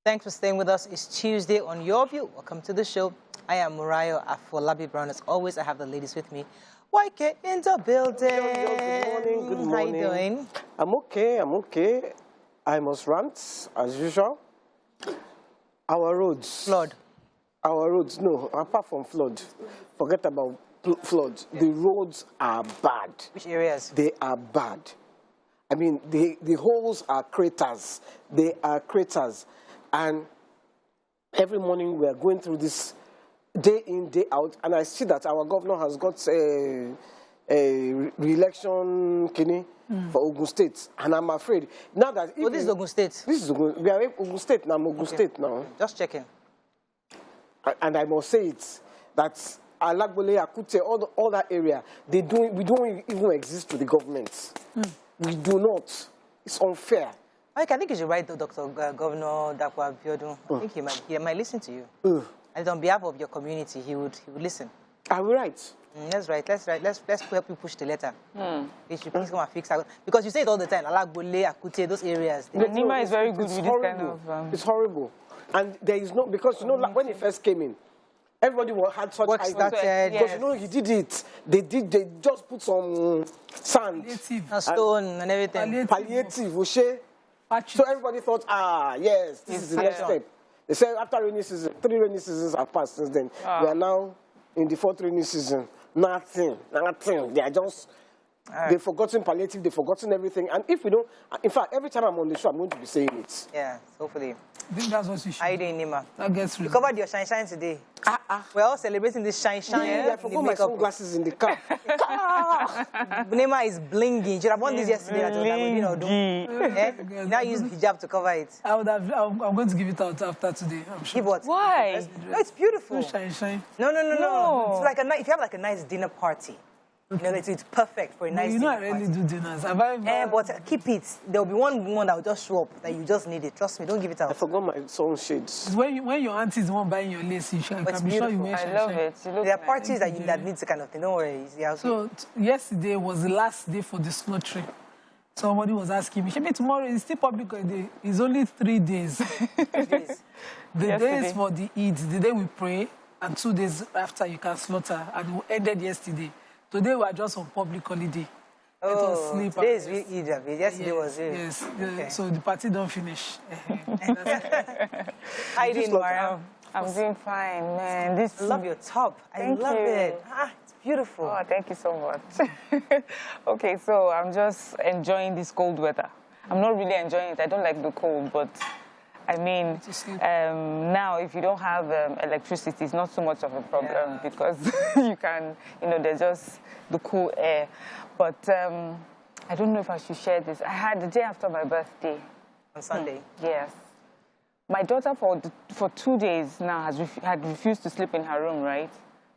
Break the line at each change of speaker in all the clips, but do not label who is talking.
Thanks for staying with us. It's Tuesday on Your View. Welcome to the show. I am Murayo Afolabi Brown. As always, I have the ladies with me. YK in the building.
Good morning. Good morning.
How you doing?
I'm okay. I must rant, as usual. Our roads.
Flood.
Our roads, no, apart from flood. Forget about flood. The roads are bad.
Which areas?
They are bad. I mean, the holes are craters. They are craters. And every morning we are going through this day in, day out, and I see that our governor has got a re-election for Ogun State, and I'm afraid now that
this is Ogun State.
This is Ogun. We are Ogun State now. I'm Ogun State now.
Just checking.
And I must say it that Alagbole, Akute, all that area, we don't even exist to the government. We do not. It's unfair.
I think you should write to Dr. Governor Dakwa Abiodun. I think he might listen to you. And on behalf of your community, he would listen.
I will write.
That's right. Let's help you push the letter. They should please come and fix that. Because you say it all the time. Alagbole, Akute, those areas.
The Nima is very good with this kind of...
It's horrible. And there is no... Because, you know, like when he first came in, everybody had such
ideas.
Because, you know, he did it. They just put some sand.
And stone and everything.
Palliative. So everybody thought, yes, this is the next step. They said after rainy season, 3 rainy seasons have passed since then. We are now in the 4th rainy season. Nothing. They are just, they've forgotten palliative, they've forgotten everything. And if we don't, in fact, every time I'm on the show, I'm going to be saying it.
Yeah, hopefully.
I think that's what you should.
How you doing, Nima?
That gets
you covered your shine today. We're all celebrating this shine.
Yeah, I forgot my sunglasses in the car.
Nima is blinging. You should have worn this yesterday. Now use hijab to cover it.
I'm going to give it out after today. I'm sure.
Give what?
Why?
No, it's beautiful.
Shine.
No. It's like if you have like a nice dinner party. You know, it's perfect for a nice dinner party.
I rarely do dinners.
But keep it. There will be one woman that will just show up that you just need it. Trust me, don't give it out.
I forgot my sunshades.
When your auntie is the one buying your lace, you can be sure you wear
I love it.
There are parties that need to kind of thing. Don't worry. Yeah, okay.
So yesterday was the last day for the slaughtering. Somebody was asking me, maybe tomorrow is still public holiday. It's only 3 days.
3 days.
The days for the Eid, the day we pray, and 2 days after you can slaughter, and we ended yesterday. Today we are just on public holiday.
Today is Eid. Yesterday was it.
Yes. Okay. So the party don't finish.
How you doing, Mariam?
I'm doing fine, man.
I love your top. I love it. It's beautiful.
Oh, thank you so much. Okay, so I'm just enjoying this cold weather. I'm not really enjoying it. I don't like the cold, but I mean, now if you don't have electricity, it's not so much of a problem because you can, there's just the cool air. But I don't know if I should share this. I had the day after my birthday.
On Sunday?
Yes. My daughter for 2 days now had refused to sleep in her room, right?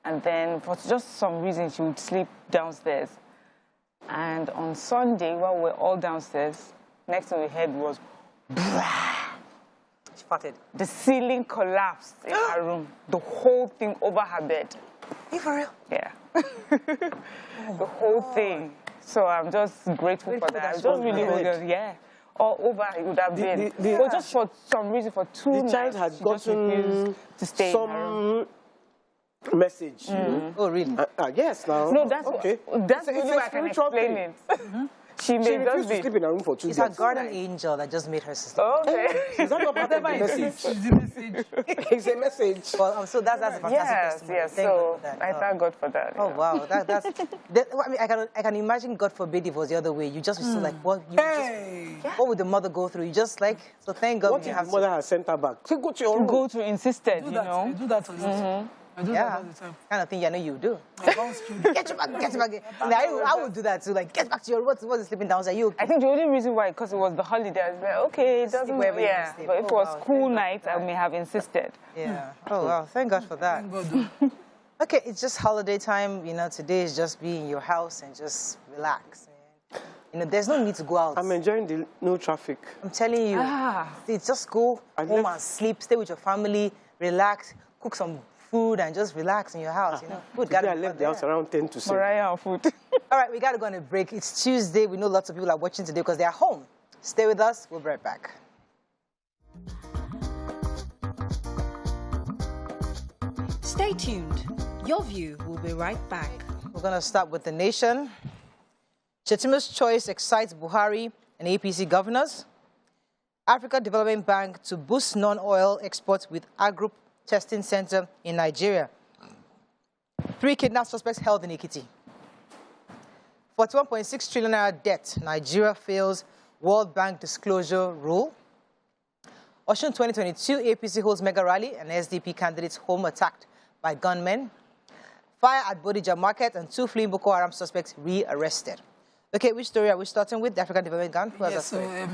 And then for just some reason, she would sleep downstairs. And on Sunday, while we're all downstairs, next thing we heard was,
she farted.
The ceiling collapsed in her room. The whole thing over her bed.
Are you for real?
Yeah. The whole thing. So I'm just grateful for that. I just really holding, all over it would have been. But just for some reason, for 2 nights,
the child had gotten
to stay
some message.
Oh, really?
Yes, now.
No, that's
okay.
That's the way I can explain it. She
refused to sleep in her room for 2 days.
It's her guardian angel that just made her sister.
Okay.
Is that not part of the message? It's a message.
Well, so that's a fantastic testimony.
Yes. So I thank God for that.
Oh, wow. That's I mean, I can imagine, God forbid, if it was the other way. You just feel like, what would the mother go through? You just like, so thank God.
What if the mother has sent her back? So go to your room.
Go to insisted,
I do that a lot. I do that all the time.
Kind of thing I know you do. Get your back. I would do that too. Like, get back to your room. What's sleeping down? Are you okay?
I think the only reason why, because it was the holiday, I was like, okay, it doesn't matter. Yeah. But if it was school night, I may have insisted.
Yeah. Oh, wow. Thank God for that. Okay, it's just holiday time. Today is just be in your house and just relax. There's no need to go out.
I'm enjoying the no traffic.
I'm telling you. It's just go home and sleep, stay with your family, relax, cook some food and just relax in your house, Good.
I left the house around 10 to 7.
Mariah food.
All right, we got to go on a break. It's Tuesday. We know lots of people are watching today because they're home. Stay with us. We'll be right back.
Stay tuned. Your View will be right back.
We're going to start with the nation. Shettima's choice excites Buhari and APC governors. Africa Development Bank to boost non-oil exports with Agroup testing center in Nigeria. 3 kidnapped suspects held in Ekiti. 41.6 trillion naira debt. Nigeria fails World Bank disclosure rule. Osun 2022 APC holds mega rally and SDP candidates home attacked by gunmen. Fire at Bodija market and 2 fleeing Boko Haram suspects re-arrested. Okay, which story are we starting with? The African Development Bank?
Yes, so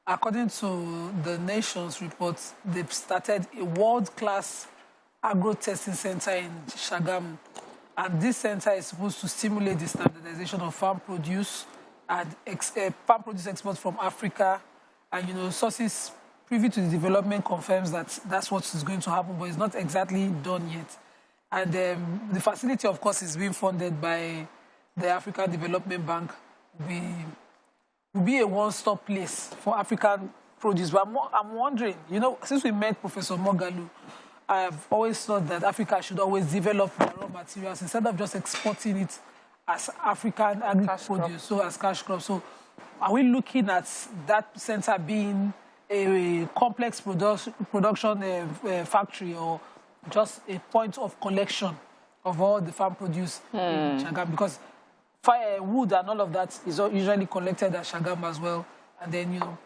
according to the Nation's report, they've started a world-class agro-testing center in Shagamu. And this center is supposed to stimulate the standardization of farm produce and farm produce exports from Africa. And, you know, sources privy to the development confirms that that's what is going to happen, but it's not exactly done yet. And the facility, of course, is being funded by the African Development Bank. Will be a one-stop place for African produce. But I'm wondering, you know, since we met Professor Mogalu, I've always thought that Africa should always develop their raw materials instead of just exporting it as African agri-produce, so as cash crops. So are we looking at that center being a complex production factory or just a point of collection of all the farm produce in Shagamu? Because wood and all of that is usually collected at Shagamu as well, and then, you know,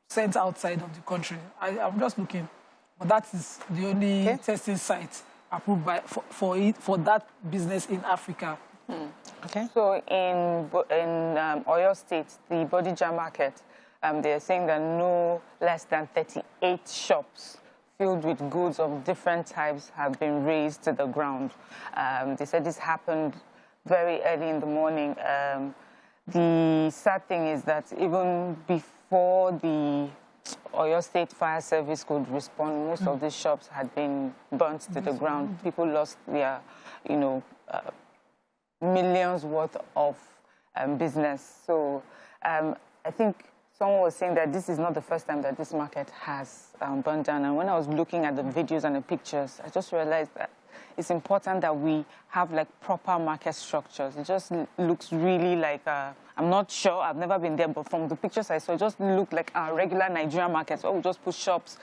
sent outside of the country. I'm just looking. But that is the only testing site approved by, for that business in Africa.
Okay.
So in Oyo State, the Bodija market, they're saying that no less than 38 shops filled with goods of different types have been razed to the ground. They said this happened very early in the morning. The sad thing is that even before the Oyo State Fire Service could respond, most of these shops had been burnt to the ground. People lost their, you know, millions worth of business. So I think someone was saying that this is not the first time that this market has burned down. And when I was looking at the videos and the pictures, I just realized that it's important that we have like proper market structures. It just looks really like, I'm not sure, I've never been there, but from the pictures I saw, it just looked like our regular Nigerian markets where we just put shops,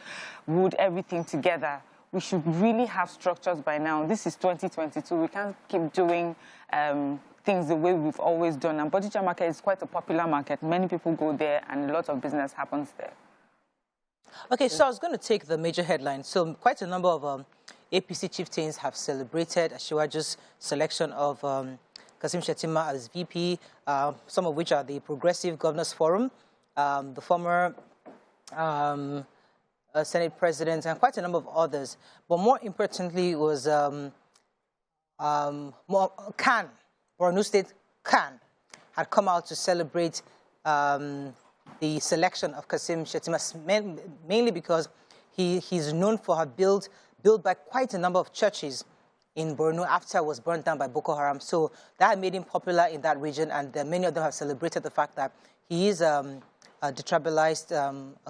wood, everything together. We should really have structures by now. This is 2022. We can't keep doing things the way we've always done. And Bodija market is quite a popular market. Many people go there and a lot of business happens there.
Okay, so I was going to take the major headlines. So quite a number of APC chieftains have celebrated Asiwaju's selection of Kashim Shettima as VP, some of which are the Progressive Governors Forum, the former Senate President, and quite a number of others. But more importantly was Khan, Borno State Khan, had come out to celebrate the selection of Kashim Shettima, mainly because he's known for having built by quite a number of churches in Borno after it was burned down by Boko Haram. So that made him popular in that region, and many of them have celebrated the fact that he is a detribalized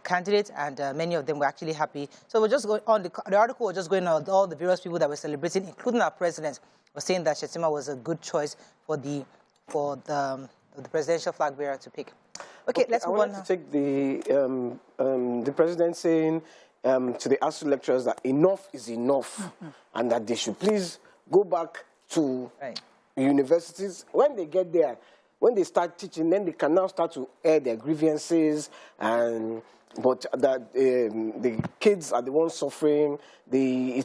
candidate, and many of them were actually happy. So we're just going on, the article was just going on all the various people that were celebrating, including our president, was saying that Shettima was a good choice for the presidential flag bearer to pick. Okay, let's move on now.
I want to take the president saying to the ASUU lecturers that enough is enough, and that they should please go back to universities. When they get there, when they start teaching, then they can now start to air their grievances, but that the kids are the ones suffering. He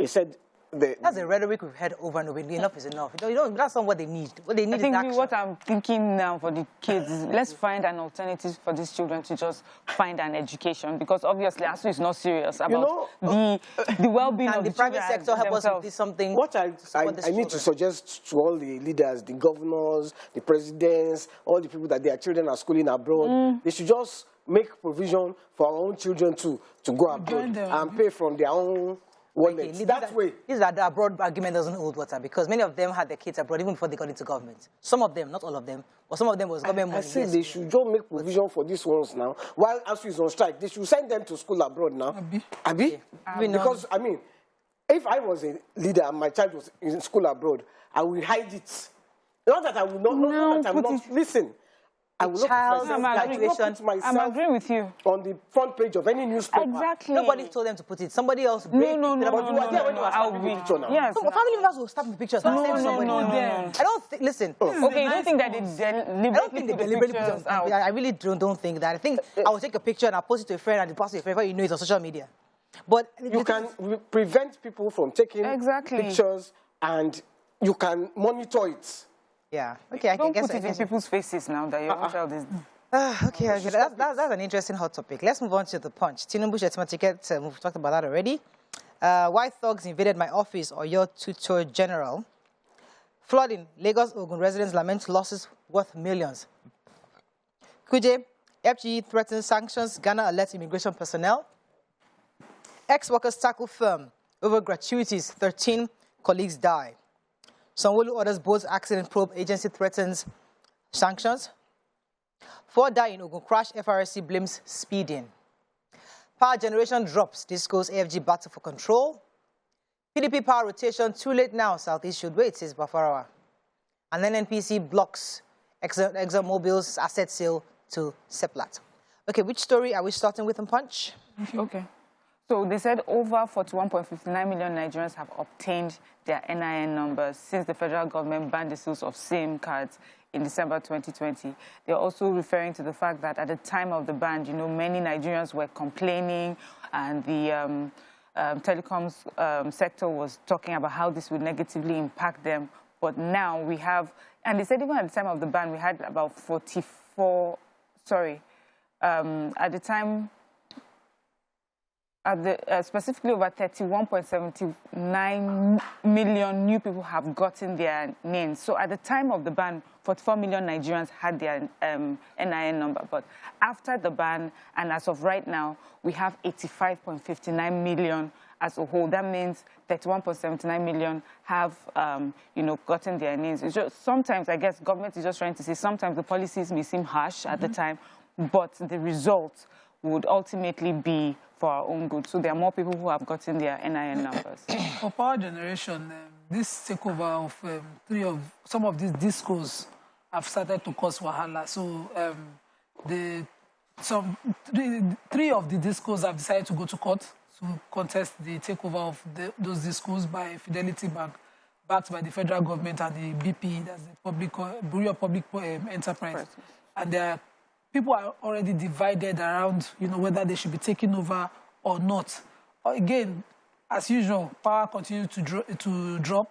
said.
That's the rhetoric we've heard over and over. Enough is enough. You know, that's not what they need. What they need is action.
What I'm thinking now for the kids is let's find an alternative for these children to just find an education, because obviously ASUU is not serious about the well-being of
the private sector help us with something.
What I need to suggest to all the leaders, the governors, the presidents, all the people that their children are schooling abroad, they should just make provision for our own children to go abroad and pay from their own. That way.
This is that the abroad argument doesn't hold water, because many of them had their kids abroad even before they got into government. Some of them, not all of them, but some of them was government money.
I say they should just make provision for these ones now. While ASUU is on strike, they should send them to school abroad now. Abi? Because, I mean, If I was a leader and my child was in school abroad, I will hide it. Not that I will not listen. I will not put myself
I'm agreeing with you.
on the front page of any newspaper.
Exactly.
Nobody told them to put it. Somebody else.
No.
I'll be picture now.
Yes.
No, but family members will stop the pictures.
No.
I don't think. Listen.
Okay, you don't think that they
deliberately put it out? I really don't think that. I think I will take a picture and I'll post it to a friend and the post it to a friend. You know it's on social media. But
you can prevent people from taking pictures and you can monitor it.
Yeah. Okay. I
don't
guess
put it in people's faces now that your child is.
Okay. That's an interesting hot topic. Let's move on to the punch. Tinubu Shettima ticket. We've talked about that already. Why thugs invaded my office or your tutor general? Flooding. Lagos Ogun residents lament losses worth millions. Kuje. FGE threatens sanctions. Ghana alerts immigration personnel. Ex-workers tackle firm over gratuities. 13 colleagues die. Sanwo-Olu orders both accident probe agency threatens sanctions. 4 die in Ogun crash. FRSC blames speeding. Power generation drops. Disco's AFG battle for control. PDP power rotation too late now. Southeast should wait, says Bafarawa. And then NPC blocks ExxonMobil's asset sale to Seplat. Okay, which story are we starting with in Punch?
Okay. So they said over 41.59 million Nigerians have obtained their NIN numbers since the federal government banned the sales of SIM cards in December 2020. They're also referring to the fact that at the time of the ban, you know, many Nigerians were complaining and the telecoms sector was talking about how this would negatively impact them. But now we have, and they said even at the time of the ban, we had about at the time, specifically over 31.79 million new people have gotten their NINs. So at the time of the ban, 44 million Nigerians had their NIN number. But after the ban, and as of right now, we have 85.59 million as a whole. That means 31.79 million have, gotten their NINs. It's just, sometimes, I guess, government is just trying to say, sometimes the policies may seem harsh at the time, but the result would ultimately be for our own good. So there are more people who have gotten their NIN numbers.
For power generation, this takeover of some of these discos have started to cause wahala. So three of the discos have decided to go to court to contest the takeover of those discos by Fidelity Bank, backed by the federal government and the BP, that's the Bureau of Public Enterprise. And people are already divided around, whether they should be taken over or not. Again, as usual, power continues to drop.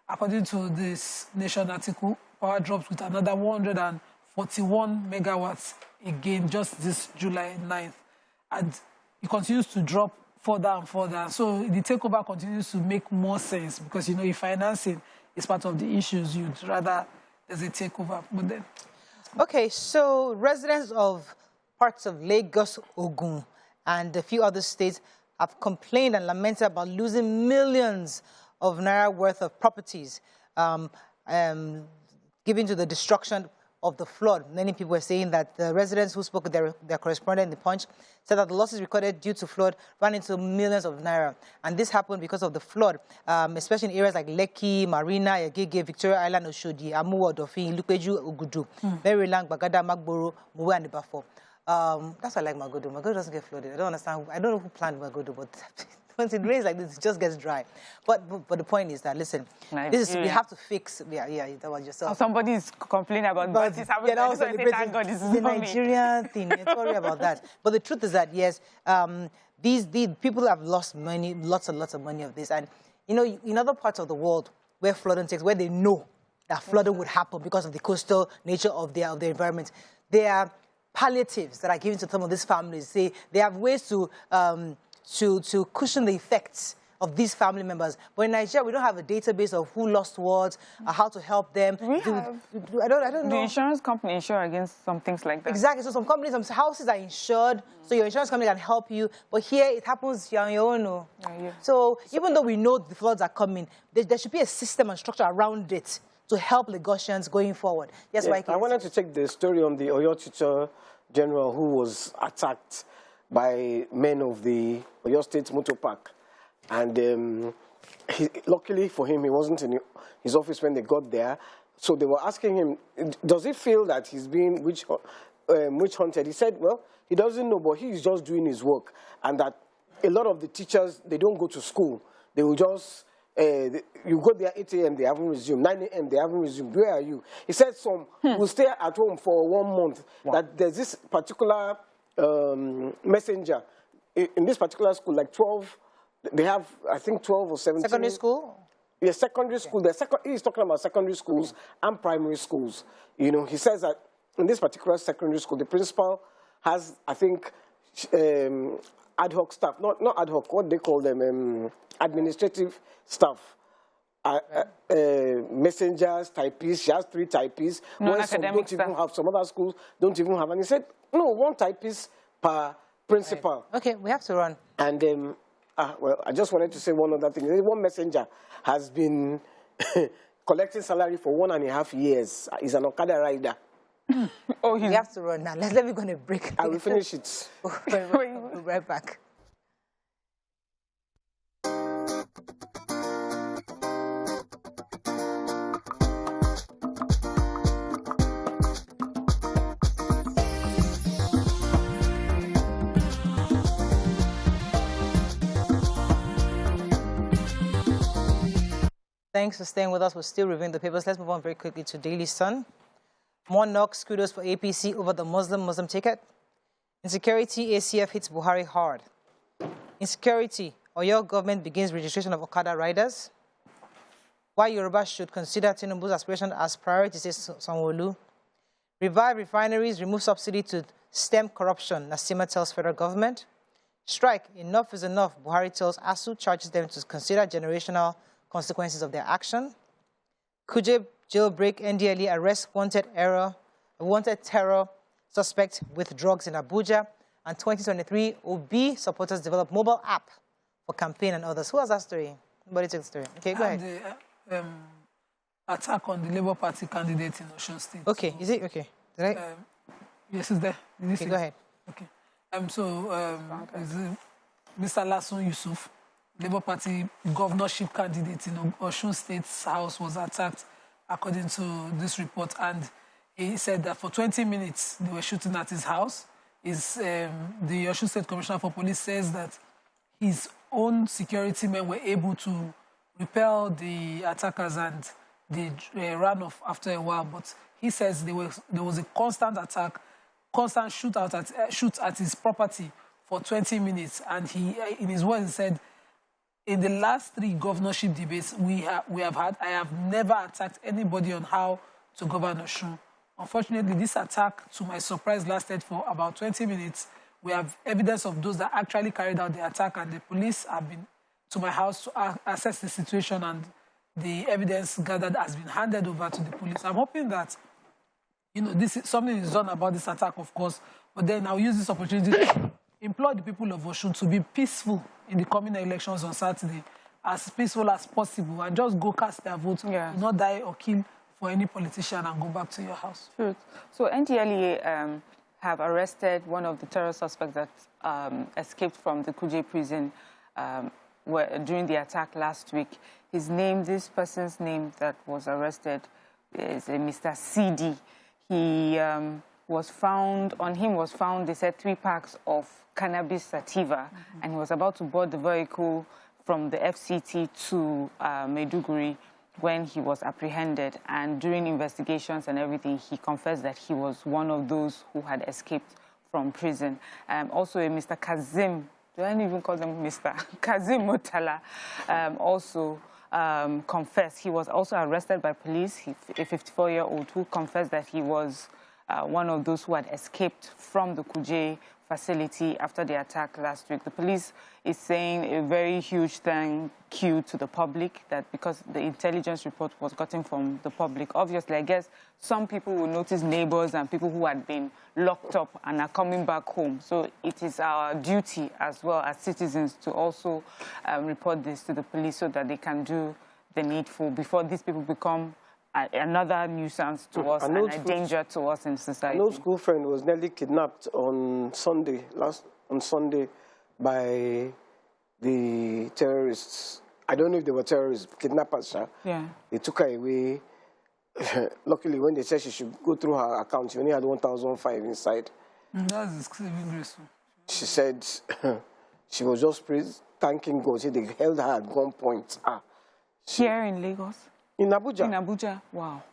According to this Nation article, power drops with another 141 megawatts again just this July 9th. And it continues to drop further and further. So the takeover continues to make more sense because, if financing is part of the issues, you'd rather there's a takeover. But then...
Okay, so residents of parts of Lagos, Ogun, and a few other states have complained and lamented about losing millions of naira worth of properties given to the destruction of the flood. Many people were saying that the residents who spoke with their correspondent in the Punch said that the losses recorded due to flood ran into millions of naira. And this happened because of the flood, especially in areas like Lekki, Marina, Agege, Victoria Island, Oshodi, Amuwo, Odofin, Ilupeju, Ogudu, Maryland, Bagada, Magboro, Muwe, and Ibafo. That's why I like Magodo. Magodo doesn't get flooded. I don't understand. I don't know who planned Magodo, but once it rains like this, it just gets dry. But the point is that, listen, we have to fix. Yeah, that was yourself.
Somebody is complaining about what is happening. Thank God this is
the Nigerian thing. Sorry about that. But the truth is that, yes, these people have lost money, lots and lots of money of this. And, in other parts of the world where flooding takes, where they know that flooding would happen because of the coastal nature of their environment, there are palliatives that are given to some of these families. They have ways to cushion the effects of these family members. But in Nigeria, we don't have a database of who lost what, how to help them.
We have.
I don't know.
The insurance company insure against some things like that.
Exactly. So some companies, some houses are insured, so your insurance company can help you. But here, it happens on your own. So even though we know the floods are coming, there should be a system and structure around it to help Lagosians going forward. Yes,
I wanted to take the story on the Oyo Tutor General who was attacked by men of the Oyo State Motor Park. And luckily for him, he wasn't in his office when they got there. So they were asking him, does he feel that he's being witch hunted? He said, well, he doesn't know, but he's just doing his work. And that a lot of the teachers, they don't go to school. They will just, you go there 8 a.m., they haven't resumed. 9 a.m., they haven't resumed. Where are you? He said some will stay at home for 1 month. Wow. That there's this particular messenger. In this particular school, like 12, they have, I think, 12 or 17.
Secondary school?
Yes, secondary school. He's talking about secondary schools and primary schools. You know, he says that in this particular secondary school, the principal has, I think, ad hoc staff. Not ad hoc, what they call them, administrative staff. Messengers, typists. She has 3 typists. Some don't even have, some other schools don't even have. And he said, no, 1 typist per principal.
Right. Okay, we have to run.
And well, I just wanted to say one other thing. One messenger has been collecting salary for 1.5 years. He's an Okada rider.
Oh, we have to run now. Let me go on a break.
I will finish it.
We'll be right back. Thanks for staying with us. We're still reviewing the papers. Let's move on very quickly to Daily Sun. More knocks, kudos for APC over the Muslim ticket. Insecurity, ACF hits Buhari hard. Insecurity, Oyo government begins registration of Okada riders. Why Yoruba should consider Tinubu's aspiration as priority, says Sanwo-Olu. Revive refineries, remove subsidy to stem corruption, Nasima tells federal government. Strike, enough is enough, Buhari tells ASUU, charges them to consider generational consequences of their action. Kuje jailbreak, NDLE arrest wanted terror suspect with drugs in Abuja. And 2023, OB supporters develop mobile app for campaign and others. Who has that story? Nobody takes the story. Okay, go ahead.
The attack on the Labour Party candidate in Osun State.
Okay, is it? Okay. Did I?
Yes, it's there.
Okay, go ahead.
Okay. Mr. Lasun Yusuf, Labour Party governorship candidate in Osun State's house, was attacked, according to this report. And he said that for 20 minutes they were shooting at his house. The Osun State Commissioner for Police says that his own security men were able to repel the attackers and they ran off after a while. But he says there was a constant attack, constant shoot at his property for 20 minutes. And he, in his words, he said, in the last 3 governorship debates we have had, I have never attacked anybody on how to govern Osun. Unfortunately, this attack, to my surprise, lasted for about 20 minutes. We have evidence of those that actually carried out the attack, and the police have been to my house to assess the situation, and the evidence gathered has been handed over to the police. I'm hoping that, you know, something is done about this attack, of course, but then I'll use this opportunity to implore the people of Osun to be peaceful in the coming elections on Saturday, as peaceful as possible, and just go cast their vote, not die or kill for any politician, and go back to your house.
Sure. So NDLEA have arrested one of the terror suspects that escaped from the Kuje prison during the attack last week. This person's name that was arrested is Mr. CD. He was found, they said, 3 packs of cannabis sativa, and he was about to board the vehicle from the FCT to Maiduguri when he was apprehended. And during investigations and everything, he confessed that he was one of those who had escaped from prison. Also, a Mr. Kazim, do I even call them Mr. Kazim Mutala, also confessed. He was also arrested by police, a 54-year-old who confessed that he was one of those who had escaped from the Kuje facility after the attack last week. The police is saying a very huge thank you to the public, that because the intelligence report was gotten from the public. Obviously, I guess some people will notice neighbors and people who had been locked up and are coming back home. So it is our duty as well as citizens to also report this to the police so that they can do the needful before these people become another nuisance to us and a danger to us in society.
No school friend was nearly kidnapped on Sunday by the terrorists, I don't know if they were terrorists, kidnappers.
Yeah.
They took her away. Luckily, when they said she should go through her account, she only had 1,005 inside.
That's saving grace.
She said she was just thanking God. She, they held her at gunpoint.
Here in Lagos?
In Abuja.
In Abuja, wow.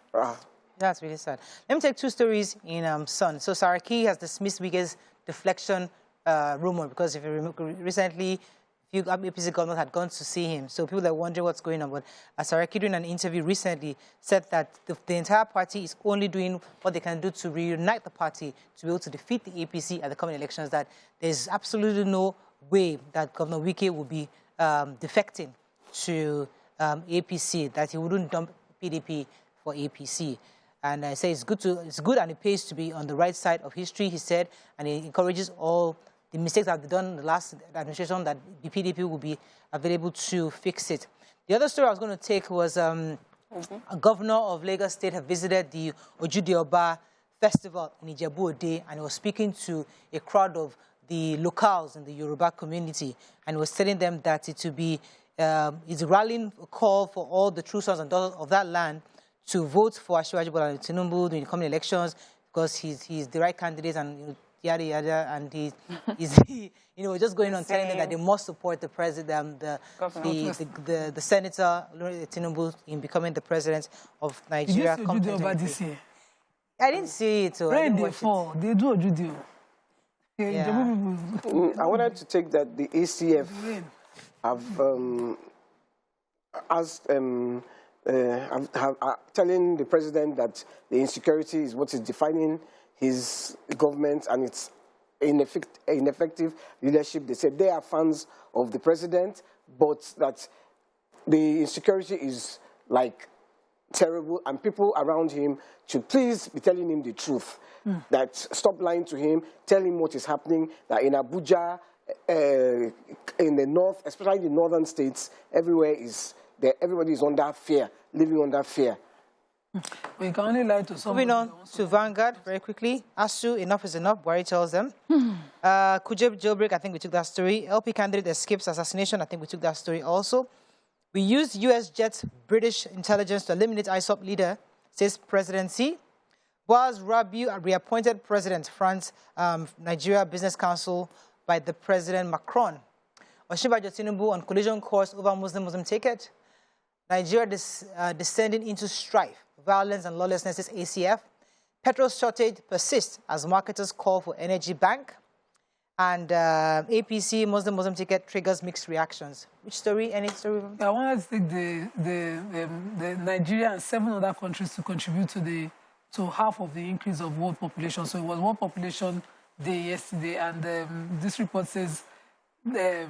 That's really sad. Let me take two stories in Sun. So Saraki has dismissed Wige's deflection rumor because if you remember recently, the APC government had gone to see him. So people are wondering what's going on. But Saraki, during an interview recently, said that the entire party is only doing what they can do to reunite the party to be able to defeat the APC at the coming elections, that there's absolutely no way that Governor Wike will be defecting to APC, that he wouldn't dump PDP for APC. And I say it's good and it pays to be on the right side of history, he said, and he encourages all the mistakes that have been done in the last administration, that the PDP will be available to fix it. The other story I was going to take was a governor of Lagos State had visited the Ojude Oba festival in Ijebu Ode, and he was speaking to a crowd of the locals in the Yoruba community, and he was telling them that it will be is rallying a call for all the true sons and daughters of that land to vote for Asiwaju Bola Tinubu in the coming elections, because he's the right candidate, and yada yada, and he's just going on telling them that they must support the president, the senator Tinubu in becoming the president of Nigeria.
Did you see Ojude this year?
I didn't see it.
Rain they fall. They do Ojude.
I wanted to take that the ACF have asked. Telling the president that the insecurity is what is defining his government and its ineffective leadership. They said they are fans of the president, but that the insecurity is like terrible, and people around him should please be telling him the truth. That stop lying to him, tell him what is happening, that in Abuja, in the north, especially the northern states, everywhere is there, everybody is under fear, living under fear.
We can only lie to someone.
Moving on to Vanguard very quickly. ASUU, enough is enough, Buhari tells them. Kuje jailbreak, I think we took that story. LP candidate escapes assassination, I think we took that story also. We used US jets, British intelligence to eliminate ISOP leader, says presidency. Boaz Rabiu, reappointed president, France, Nigeria Business Council by the President Macron. Osinbajo Tinubu on collision course over Muslim ticket. Nigeria descending into strife, violence and lawlessness, is ACF. Petrol shortage persists as marketers call for energy bank. And APC Muslim ticket triggers mixed reactions. Which story? Any story?
I wanted to take the Nigeria and 7 other countries to contribute to half of the increase of world population. So it was World Population Day yesterday, and this report says it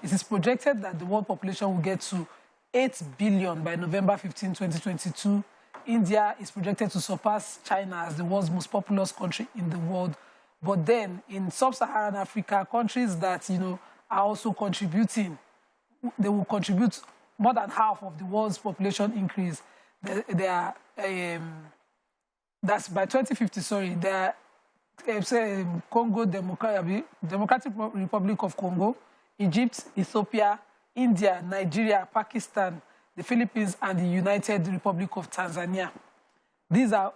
is projected that the world population will get to 8 billion by November 15, 2022. India is projected to surpass China as the world's most populous country in the world. But then, in sub-Saharan Africa, countries that, are also contributing, they will contribute more than half of the world's population increase. They are, that's by 2050, sorry, they are Congo, Democratic Republic of Congo, Egypt, Ethiopia, India, Nigeria, Pakistan, the Philippines, and the United Republic of Tanzania. These are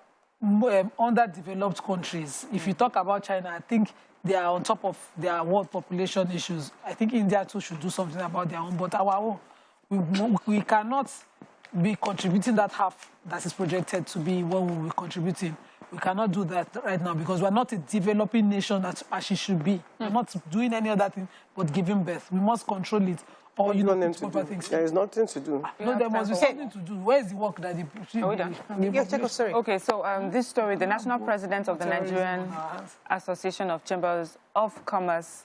underdeveloped countries. If you talk about China, I think they are on top of their world population issues. I think India too should do something about their own, but our own, we cannot be contributing that half that is projected to be what we will be contributing. We cannot do that right now because we are not a developing nation as it should be. We're not doing any other thing but giving birth. We must control it. Or
there is nothing to do.
No, there must be something to do. Where is the work that
sorry.
Okay, so this story, the national president of the Nigerian Association of Chambers of Commerce,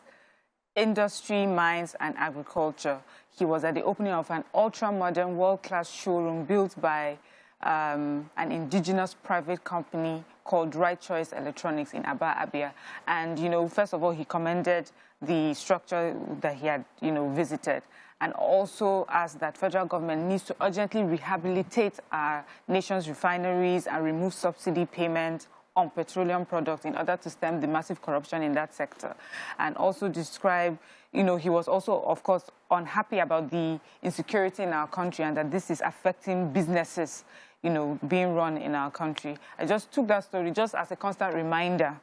Industry, Mines and Agriculture. He was at the opening of an ultra-modern, world-class showroom built by an indigenous private company called Right Choice Electronics in Aba, Abia. And, first of all, he commended the structure that he had, visited, and also asked that federal government needs to urgently rehabilitate our nation's refineries and remove subsidy payment on petroleum products in order to stem the massive corruption in that sector. And also describe, he was also, of course, unhappy about the insecurity in our country and that this is affecting businesses, you know, being run in our country. I just took that story just as a constant reminder,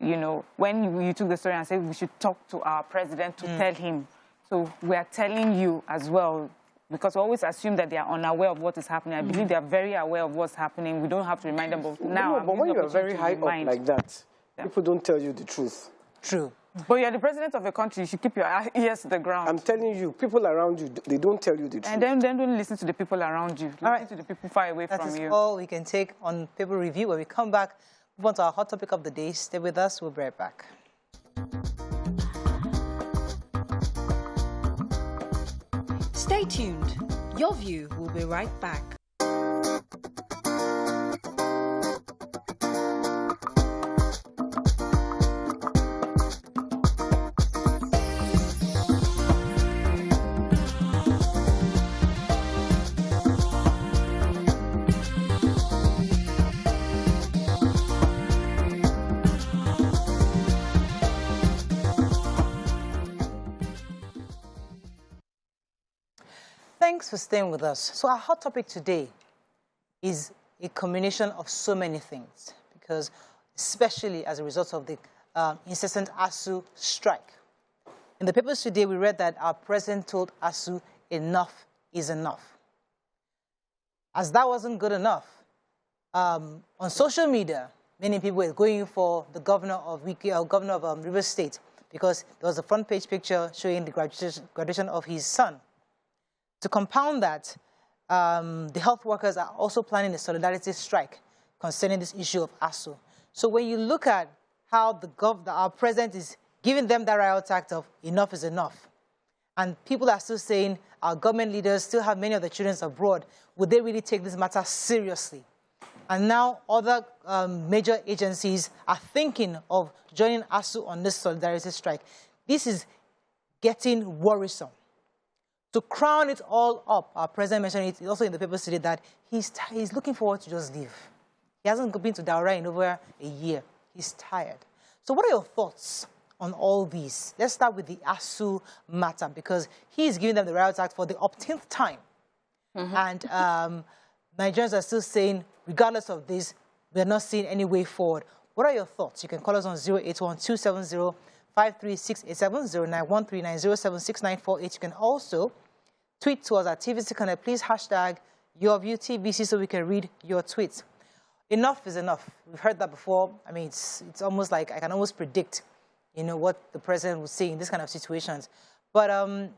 you know, when you took the story and said we should talk to our president to tell him. So we are telling you as well, because we always assume that they are unaware of what is happening. I believe they are very aware of what's happening. We don't have to remind them, but now...
No, but when you are very high up like that, people don't tell you the truth.
True.
But you're the president of a country. You should keep your ears to the ground.
I'm telling you, people around you, they don't tell you the truth.
And then don't listen to the people around you. Listen to the people far away from you.
That is all we can take on People Review. When we come back, move on to our hot topic of the day. Stay with us. We'll be right back.
Stay tuned. Your View will be right back.
Thanks for staying with us. So our hot topic today is a combination of so many things, because especially as a result of the incessant ASUU strike. In the papers today, we read that our president told ASUU enough is enough. As that wasn't good enough, on social media, many people were going for the governor of Rivers State, because there was a front page picture showing the graduation of his son. To compound that, the health workers are also planning a solidarity strike concerning this issue of ASUU. So when you look at how our president is giving them that riot act of enough is enough, and people are still saying our government leaders still have many of the children abroad, would they really take this matter seriously? And now other major agencies are thinking of joining ASUU on this solidarity strike. This is getting worrisome. To crown it all up, our president mentioned it also in the papers today that he's looking forward to just leave. He hasn't been to Daura in over a year. He's tired. So what are your thoughts on all these? Let's start with the ASUU matter, because he is giving them the riot act for the 10th time. And Nigerians are still saying, regardless of this, we're not seeing any way forward. What are your thoughts? You can call us on 081-270-5367, 0913-907-6948. You can also tweet to us at TVC Connect. Please hashtag YourViewTVC so we can read your tweets. Enough is enough. We've heard that before. I mean, it's almost like I can almost predict, you know, what the president would say in this kind of situations. But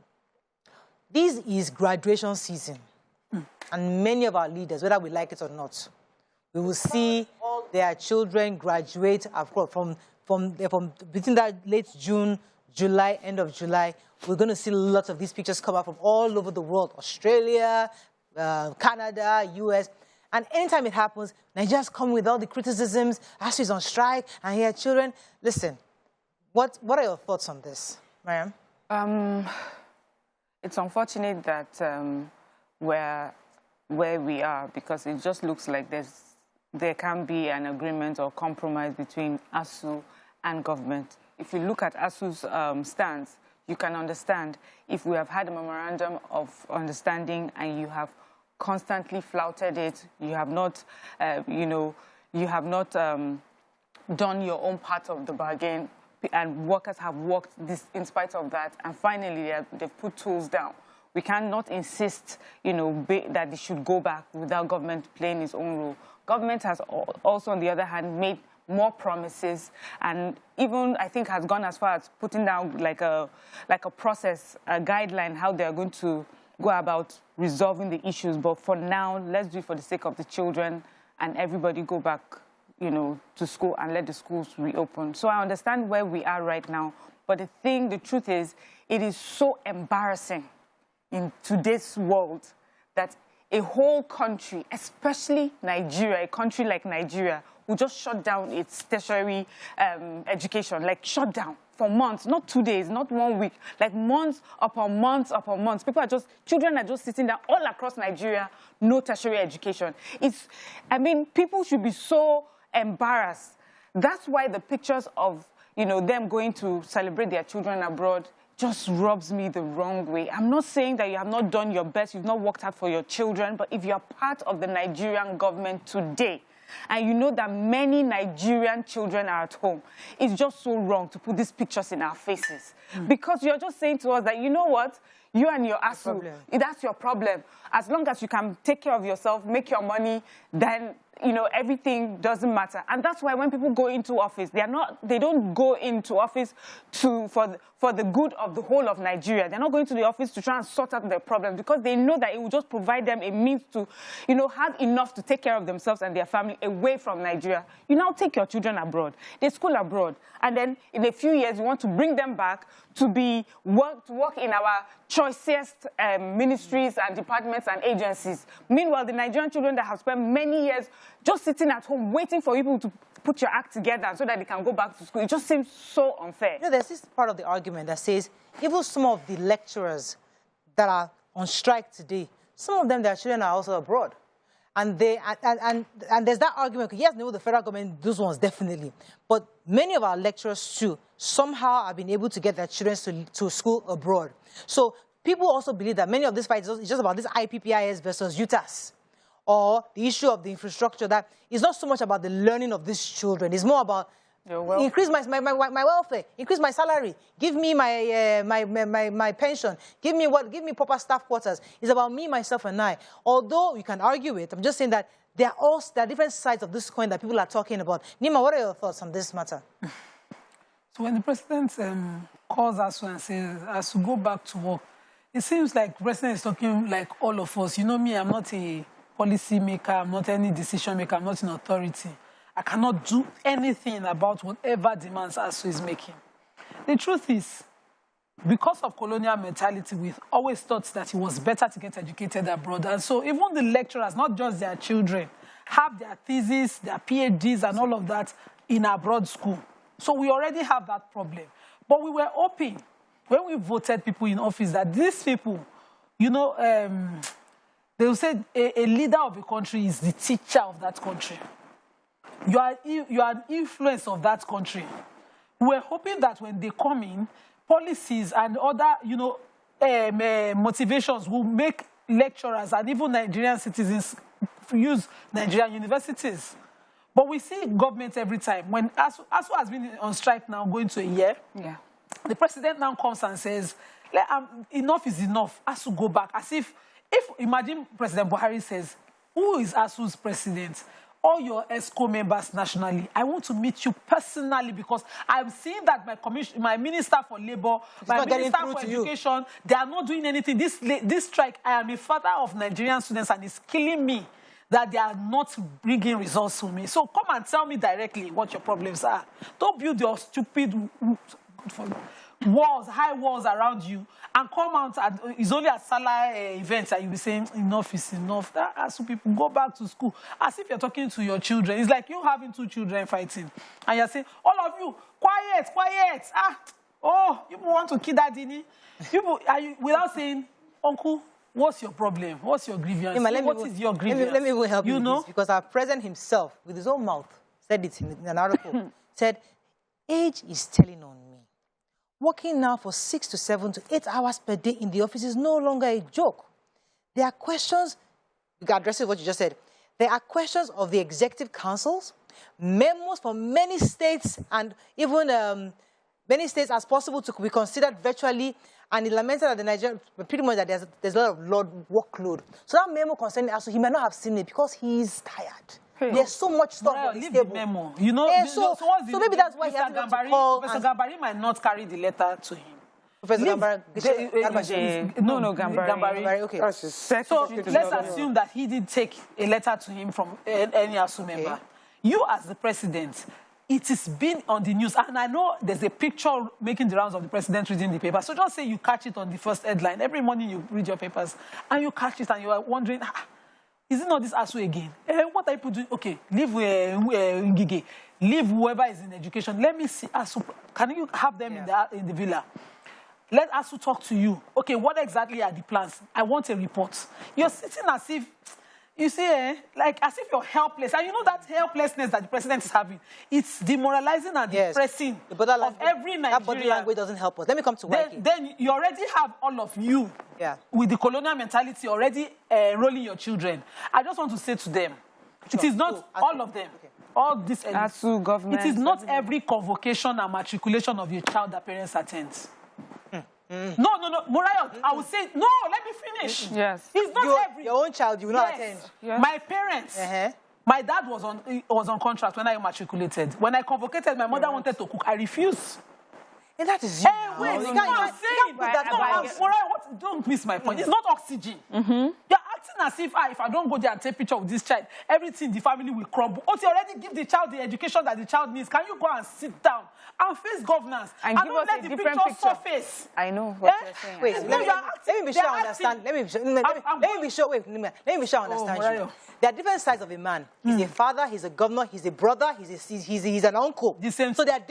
this is graduation season. And many of our leaders, whether we like it or not, we will see their children graduate from between that late June, July, end of July. We're going to see lots of these pictures come out from all over the world, Australia, Canada, US. And anytime it happens, Nigerians come with all the criticisms, ASUU is on strike, and here children. Listen, what are your thoughts on this, Mariam?
It's unfortunate that where we are, because it just looks like there can be an agreement or compromise between ASUU and government. If you look at ASUU's stance, you can understand if we have had a memorandum of understanding and you have constantly flouted it, you have not, you have not done your own part of the bargain, and workers have worked this in spite of that, and finally they've put tools down. We cannot insist, that they should go back without government playing its own role. Government has also, on the other hand, made more promises, and even, I think, has gone as far as putting down like a process, a guideline, how they are going to go about resolving the issues. But for now, let's do it for the sake of the children, and everybody go back, to school and let the schools reopen. So I understand where we are right now, but the truth is, it is so embarrassing in today's world that a whole country, especially Nigeria, a country like Nigeria, will just shut down its tertiary education, like shut down for months, not 2 days, not 1 week, like months upon months upon months. Children are just sitting down all across Nigeria, no tertiary education. People should be so embarrassed. That's why the pictures of, them going to celebrate their children abroad just rubs me the wrong way. I'm not saying that you have not done your best, you've not worked hard for your children, but if you're part of the Nigerian government today, and you know that many Nigerian children are at home, it's just so wrong to put these pictures in our faces. Because you're just saying to us that, you know what, you and your ASUU, that's your problem. As long as you can take care of yourself, make your money, then, you know, everything doesn't matter. And that's why when people go into office, they don't go into office for the good of the whole of Nigeria. They're not going to the office to try and sort out their problems because they know that it will just provide them a means to, you know, have enough to take care of themselves and their family away from Nigeria. You now take your children abroad. They school abroad. And then in a few years, you want to bring them back to work in our choicest ministries and departments and agencies. Meanwhile, the Nigerian children that have spent many years just sitting at home waiting for people to put your act together so that they can go back to school, it just seems so unfair.
You know, there's this part of the argument that says even some of the lecturers that are on strike today, some of them, their children are also abroad. And there's that argument, yes, no, the federal government, those ones definitely. But many of our lecturers too, somehow have been able to get their children to school abroad. So people also believe that many of these fights is just about this IPPIS versus UTAS, or the issue of the infrastructure, that is not so much about the learning of these children. It's more about increase my welfare, increase my salary, give me my pension, give me proper staff quarters. It's about me, myself, and I. Although you can argue it, I'm just saying that there are different sides of this coin that people are talking about. Nima, what are your thoughts on this matter?
So when the president calls ASUU and says, ASUU, go back to work, it seems like the president is talking like all of us. You know me, I'm not a policy maker, I'm not any decision maker, I'm not an authority. I cannot do anything about whatever demands ASUU is making. The truth is, because of colonial mentality, we've always thought that it was better to get educated abroad. And so even the lecturers, not just their children, have their theses, their PhDs and all of that in abroad school. So we already have that problem. But we were hoping, when we voted people in office, that these people, you know, they will say a leader of a country is the teacher of that country. You are an influence of that country. We're hoping that when they come in, policies and other, you know, motivations will make lecturers and even Nigerian citizens use Nigerian universities. But we see government every time. When ASUU has been on strike now, going to a year, the president now comes and says, enough is enough, ASUU go back. As if imagine President Buhari says, who is ASUU's president? All your ESCO members nationally, I want to meet you personally because I'm seeing that my Minister for Labour, my Minister for Education, they are not doing anything. This strike, I am a father of Nigerian students and it's killing me that they are not bringing results to me. So come and tell me directly what your problems are. Don't build your stupid walls, high walls around you, and come out and it's only at Salah events that you'll be saying, enough is enough. As people go back to school, as if you're talking to your children. It's like you having two children fighting, and you're saying, all of you, quiet, quiet. You want to kill that Dini? Without saying, uncle, what's your problem? What's your grievance? What is your grievance?
Let me help you
know?
This, because our president himself, with his own mouth, said it in an article, said, age is telling on me. Working now for 6 to 7 to 8 hours per day in the office is no longer a joke. There are questions, addressing what you just said, there are questions of the executive councils, memos from many states, and even many states as possible to be considered virtually, and he lamented that the Nigerian, pretty much that there's a lot of workload. So that memo concerning ASUU, he may not have seen it because he's tired. There's so much stuff on this table.
Memo. You know,
so maybe that's why he has to call.
Professor Gambari might not carry the letter to him.
Professor Gambari?
No, Gambari.
Okay.
So let's assume that he did take a letter to him from any ASUU member. You as the president, it has been on the news, and I know there's a picture making the rounds of the president reading the paper. So just say you catch it on the first headline. Every morning you read your papers, and you catch it, and you are wondering, is it not this ASUU again? What are people doing? Okay, leave Ngige. Leave whoever is in education. Let me see ASUU. Can you have them in the villa? Let ASUU talk to you. Okay, what exactly are the plans? I want a report. You're sitting as if You see, like as if you're helpless. And you know that helplessness that the president is having, it's demoralizing and depressing of every Nigerian.
That body language doesn't help us. Let me come to Waiki.
Then you already have all of you with the colonial mentality already enrolling your children. I just want to say to them, it is not all of them. Okay. All this
ASUU government.
It is not every convocation and matriculation of your child that parents attend. No, Murayo, I would say, no, let me finish.
Yes.
It's not every...
Your own child, you will not attend.
Yes. My parents, my dad was on contract when I matriculated. When I convocated, my mother wanted to cook. I refused.
And that is
you. Hey, wait, you can't say Murayo, don't miss my point. It's not oxygen. You're acting as if if I don't go there and take a picture with this child, everything, the family will crumble. You already give the child the education that the child needs. Can you go and sit down and face governance and give us a different picture surface?
I know what you're saying.
Wait, let me be sure I understand. Let me be sure I understand you. There are different sides of a man. He's a father, he's a governor, he's a brother, he's an uncle.
The same.
So there are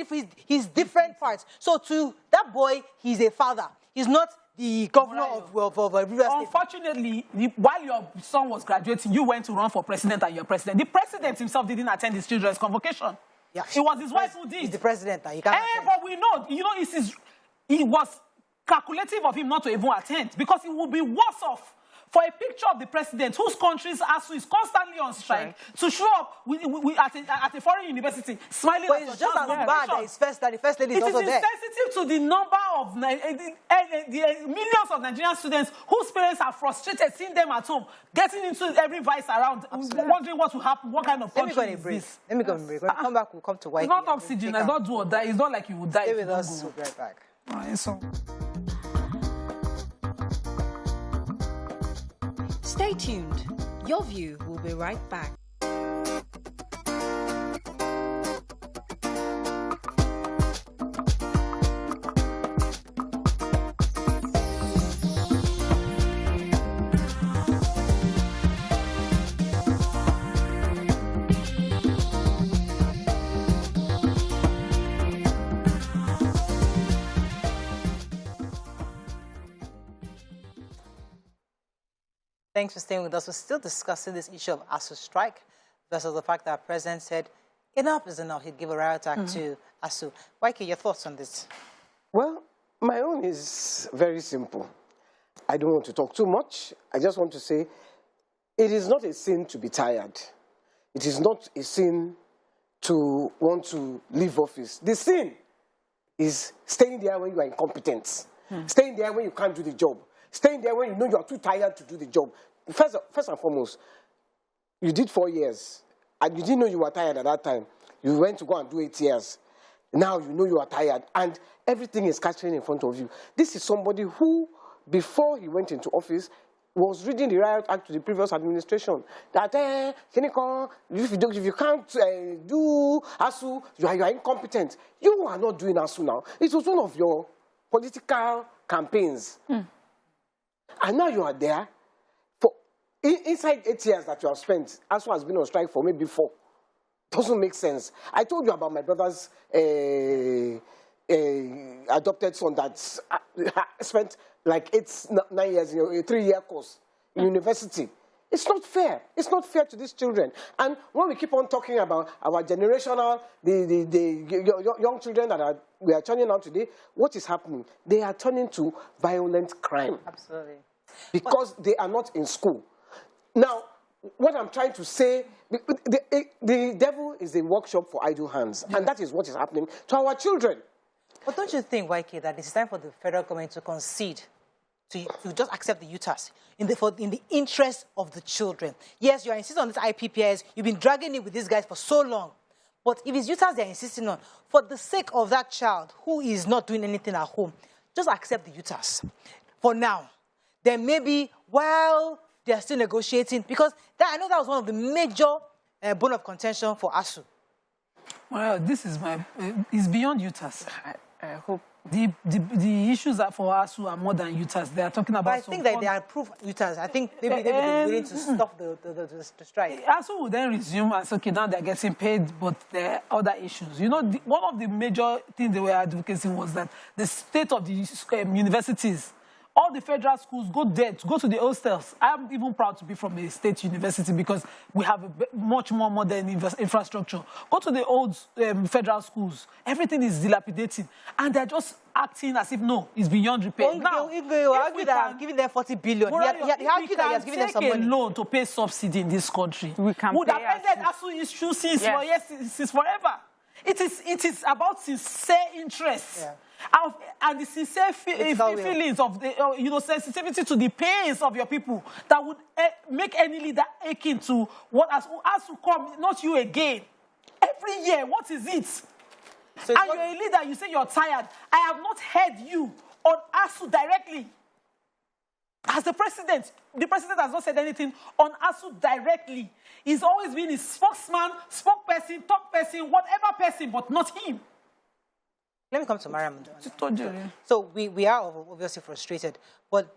he's different parts. So to that boy, he's a father. He's not the governor of a rural state.
Unfortunately, while your son was graduating, you went to run for president and you're president. The president himself didn't attend his children's convocation.
Yeah.
It was his wife who did.
He's the president. He can't attend.
But we know, it was calculative of him not to even attend because he would be worse off for a picture of the president whose country's ASUU is constantly on strike to show up at a foreign university smiling.
But it's just as bad that the first lady is also there.
It is insensitive to the number of the millions of Nigerian students whose parents are frustrated seeing them at home, getting into every vice around, wondering what will happen, what kind of country is this.
Let me go and break. When we come back, we'll come to Waiki.
It's not oxygen. It's not do or die. It's not like you would die.
Stay with us. We'll be right back.
Stay tuned. Your View will be right back.
Thanks for staying with us. We're still discussing this issue of ASUU strike versus the fact that our president said enough is enough. He'd give a riot act to ASUU. Waiki, your thoughts on this?
Well, my own is very simple. I don't want to talk too much. I just want to say it is not a sin to be tired. It is not a sin to want to leave office. The sin is staying there when you are incompetent, staying there when you can't do the job, staying there when you know you are too tired to do the job. First and foremost, you did 4 years, and you didn't know you were tired at that time. You went to go and do 8 years. Now you know you are tired, and everything is catching in front of you. This is somebody who, before he went into office, was reading the riot act to the previous administration. That, if you can't do ASUU, you are incompetent. You are not doing ASUU now. It was one of your political campaigns. And now you are there. Inside 8 years that you have spent, ASUU has been on strike for maybe 4. Doesn't make sense. I told you about my brother's adopted son that spent like 9 years in a 3-year course in university. It's not fair. It's not fair to these children. And when we keep on talking about our generational, the young children that we are turning out today, what is happening? They are turning to violent crime.
Absolutely.
Because they are not in school. Now, what I'm trying to say, the devil is a workshop for idle hands. And that is what is happening to our children.
But don't you think, Waiki, that it's time for the federal government to concede, to just accept the UTAS in the interest of the children? Yes, you are insisting on this IPPS. You've been dragging it with these guys for so long. But if it's UTAS they're insisting on, for the sake of that child who is not doing anything at home, just accept the UTAS for now. Then maybe while they're still negotiating, because I know that was one of the major bone of contention for ASUU.
Well, this is it's beyond UTAS. I hope the issues that for ASUU are more than UTAS. They are talking about.
But I think that they approve UTAS. I think maybe they're willing to stop the strike.
ASUU will then resume and say, okay, now they're getting paid, but there are other issues. You know, one of the major things they were advocating was that the state of the universities all the federal schools, go there, go to the hostels. I'm even proud to be from a state university because we have a much more modern infrastructure. Go to the old federal schools. Everything is dilapidating. And they're just acting as if, no, it's beyond repair.
Well, now, if we can giving them 40 billion, he argued that he has given them some money.
Take a loan to pay subsidy in this country.
We can
would have ended ASUU issue since forever. It is about sincere interest. Yeah. And the sincere feelings of the, sensitivity to the pains of your people that would make any leader akin to what has to come, not you again. Every year, what is it? So and you're a leader, you say you're tired. I have not heard you on ASUU directly. As the president has not said anything on ASUU directly. He's always been his spokesman, spokesperson, talk person, whatever person, but not him.
Let me come to Mariam. So we are obviously frustrated, but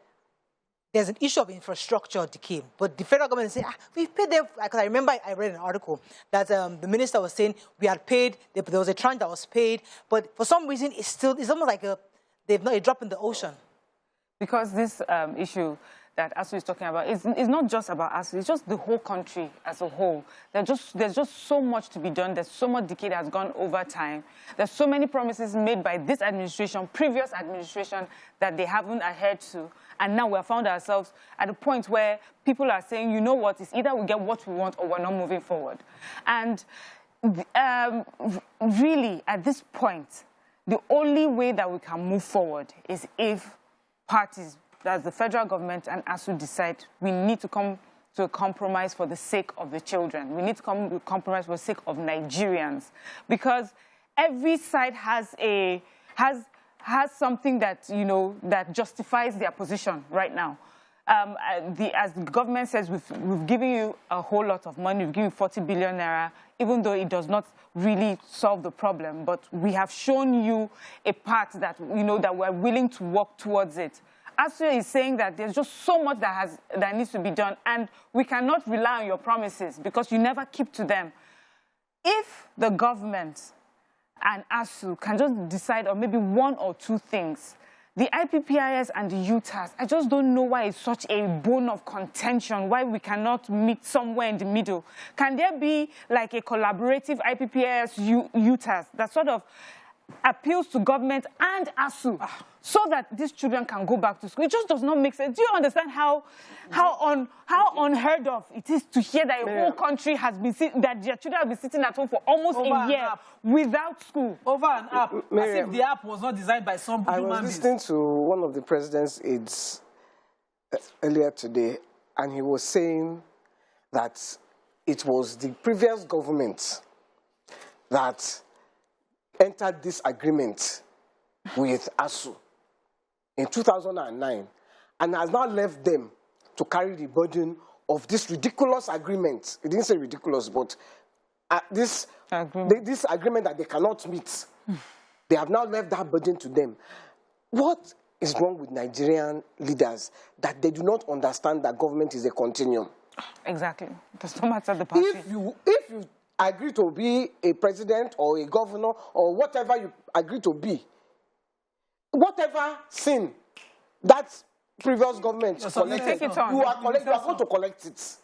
there's an issue of infrastructure decay. But the federal government is saying, we've paid them. Because I remember I read an article that the minister was saying we had paid, there was a tranche that was paid, but for some reason it's almost like they've not a drop in the ocean. Because
this issue that ASUU is talking about is not just about ASUU, it's just the whole country as a whole. There's just so much to be done. There's so much decay that has gone over time. There's so many promises made by this administration, previous administration, that they haven't adhered to. And now we have found ourselves at a point where people are saying, you know what, it's either we get what we want or we're not moving forward. And really, at this point, the only way that we can move forward is if parties, as the federal government and ASUU, decide we need to come to a compromise for the sake of the children. We need to come to a compromise for the sake of Nigerians. Because every side has something that, that justifies their position right now. As the government says, we've given you a whole lot of money, we've given you 40 billion naira, even though it does not really solve the problem. But we have shown you a path that, that we're willing to work towards it. ASUU is saying that there's just so much that needs to be done, and we cannot rely on your promises because you never keep to them. If the government and ASUU can just decide on maybe one or two things, the IPPIS and the UTAS, I just don't know why it's such a bone of contention, why we cannot meet somewhere in the middle. Can there be like a collaborative IPPIS UTAS that sort of appeals to government and ASUU so that these children can go back to school? It just does not make sense. Do you understand how unheard of it is to hear that a whole country has been that their children have been sitting at home for almost a year without school?
Over an app, as if the app was not designed by some human beings.
I was listening to one of the president's aides earlier today, and he was saying that it was the previous government that entered this agreement with ASUU in 2009 and has now left them to carry the burden of this ridiculous agreement. It didn't say ridiculous, but this agreement that they cannot meet. They have now left that burden to them. What is wrong with Nigerian leaders that they do not understand that government is a continuum?
Exactly. It does not matter the party.
If you agree to be a president or a governor or whatever you agree to be, whatever sin that previous government collected, you are going to collect it.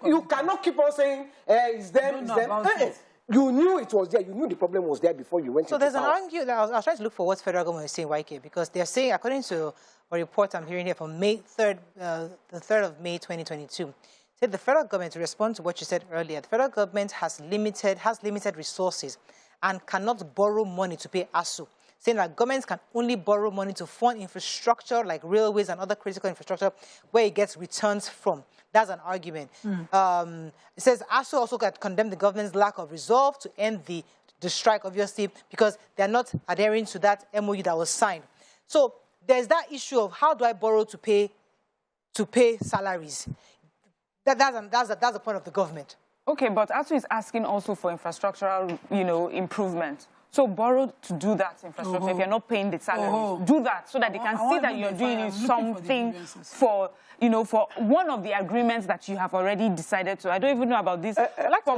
You cannot keep on saying, it's them, it's them. You knew it was there. You knew the problem was there before you went to the
So there's an argument. I was trying to look for what federal government is saying, YK, because they're saying, according to a report I'm hearing here from May 3rd, the 3rd of May 2022, said the federal government, to respond to what you said earlier, the federal government has limited resources and cannot borrow money to pay ASUU, saying that governments can only borrow money to fund infrastructure like railways and other critical infrastructure where it gets returns from. That's an argument. It says ASUU also condemned the government's lack of resolve to end the strike, obviously, because they're not adhering to that MOU that was signed. So there's that issue of how do I borrow to pay salaries? That's the point of the government.
Okay, but ASUU is asking also for infrastructural, improvement. So borrow to do that infrastructure if you're not paying the salaries. Do that so that they can see that you're doing something for, you know, for one of the agreements that you have already decided to. I don't even know about this.
I'd like to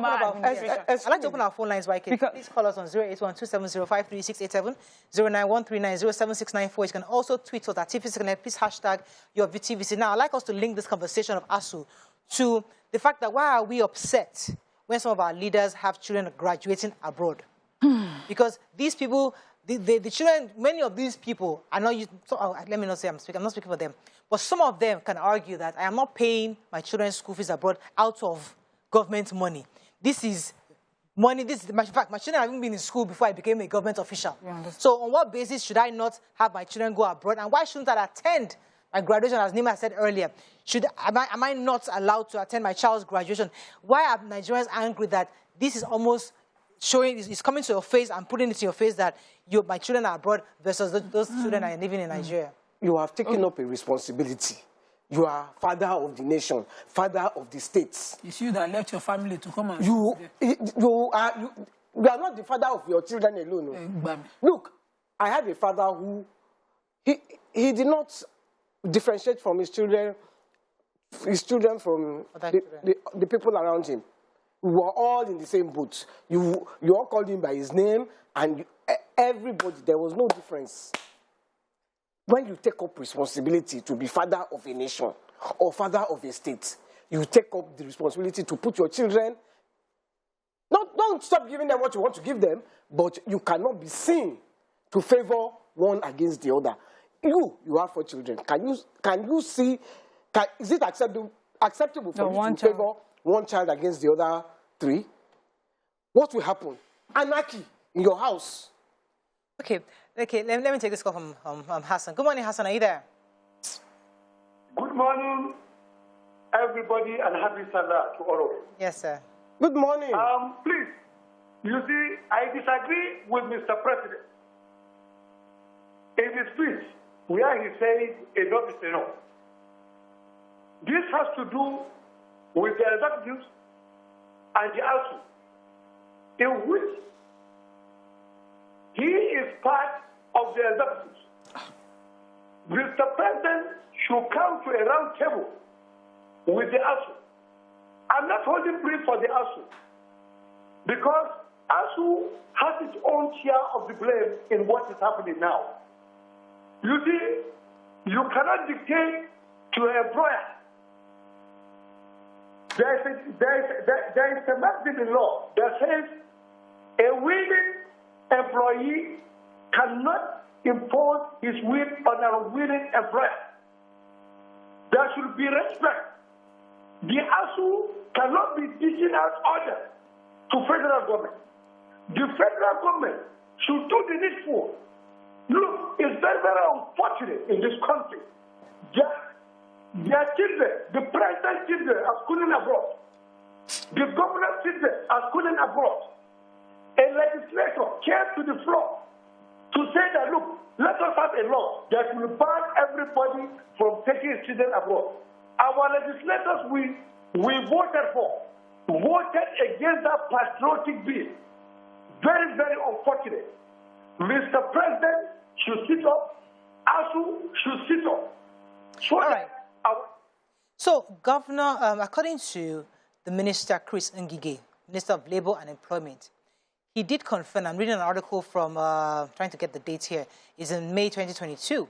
open our phone lines, YK. Please call us on 081-270-53687, 09139-07694. You can also tweet us at TVConnect. Please hashtag your VTVC. Now, I'd like us to link this conversation of ASUU to the fact that why are we upset when some of our leaders have children graduating abroad? Because these people, the children, many of these people, I know you, so, let me not say I'm not speaking for them, but some of them can argue that I am not paying my children's school fees abroad out of government money. This is money, in fact, my children haven't been in school before I became a government official. So on what basis should I not have my children go abroad? And why shouldn't I attend my graduation, as Nima said earlier? Am I not allowed to attend my child's graduation? Why are Nigerians angry that this is almost showing, it's coming to your face and putting it to your face that my children are abroad versus those children are living in Nigeria? You have taken up a responsibility. You are father of the nation, father of the states. It's you that left your family to come and... You are not the father of your children alone. No. Look, I have a father who, he did not differentiate from his children from the people around him. We were all in the same boat. You all called him by his name, and everybody, there was no difference. When you take up responsibility to be father of a nation or father of a state, you take up the responsibility to put your children, don't stop giving them what you want to give them, but you cannot be seen to favor one against the other. You have 4 children. Can you see, is it acceptable for you to favor one child against the other 3? What will happen? Anarchy in your house. Okay, let me take this call from Hassan. Good morning, Hassan. Are you there?
Good morning, everybody, and happy Salah to all of you.
Yes, sir.
Good morning.
Please, you see, I disagree with Mr. President. In his speech, where he says enough is enough. This has to do with the executives and the ASUU, in which he is part of the executives. Mr. President should come to a round table with the ASUU. I'm not holding brief for the ASUU, because ASUU has its own share of the blame in what is happening now. You see, you cannot dictate to an employer. There is a maxim in law that says a willing employee cannot impose his will on a unwilling employer. There should be respect. The ASUU cannot be dishing out orders to federal government. The federal government should do the needful. Look, it's very, very unfortunate in this country. Their children, the president's children are schooling abroad. The governor's children are schooling abroad. A legislator came to the floor to say that, look, let us have a law that will ban everybody from taking his children abroad. Our legislators we voted against that patriotic bill. Very, very unfortunate. Mr. President should sit up. ASUU should sit up.
All right. So, Governor, according to the Minister, Chris Ngige, Minister of Labour and Employment, he did confirm, I'm reading an article from, trying to get the date here, is in May 2022,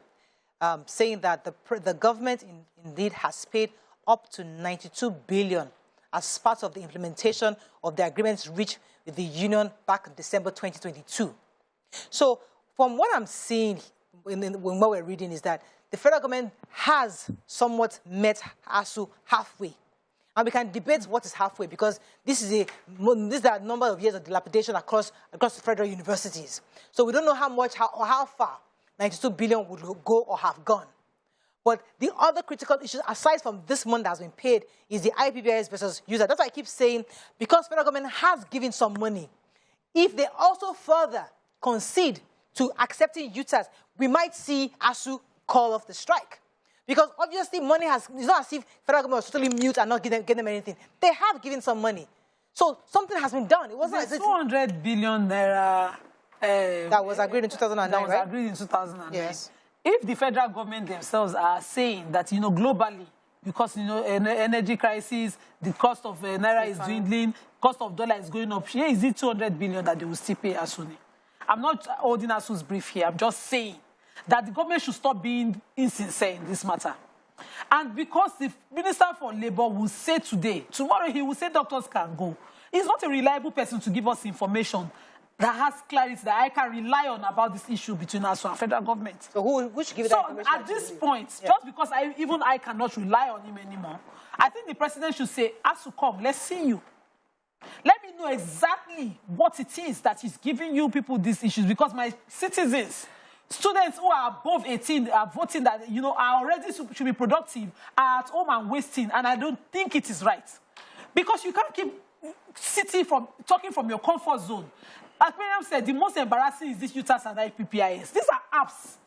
saying that the government indeed has paid up to 92 billion as part of the implementation of the agreements reached with the union back in December 2022. So, from what I'm seeing in what we're reading is that the federal government has somewhat met ASUU halfway. And we can debate what is halfway, because this is a number of years of dilapidation across the federal universities. So we don't know how much or how far 92 billion would go or have gone. But the other critical issues, aside from this money that has been paid, is the IPBIS versus user. That's why I keep saying, because federal government has given some money, if they also further concede to accepting UTAS, we might see ASUU call off the strike. Because obviously money it's not as if federal government was totally mute and not give them anything. They have given some money. So something has been done. It wasn't as if
200 billion naira
that was agreed in 2009,
that was
right?
agreed in 2009.
Yes.
If the federal government themselves are saying that, globally, because, energy crisis, the cost of naira is dwindling, cost of dollar is going up, here is it 200 billion that they will still pay ASUU. I'm not holding ASUU's brief here. I'm just saying that the government should stop being insincere in this matter. And because the Minister for Labour will say today, tomorrow he will say doctors can go. He's not a reliable person to give us information that has clarity that I can rely on about this issue between us and federal government.
So who should give that information?
So at this point, just because I cannot rely on him anymore, I think the president should say, ASUU, come, let's see you. Let me know exactly what it is that is giving you people these issues, because my citizens, students who are above 18 are voting that, are already should be productive, are at home and wasting, and I don't think it is right. Because you can't keep talking from your comfort zone. As Miriam said, the most embarrassing is this UTAS and IPPIS. These are apps,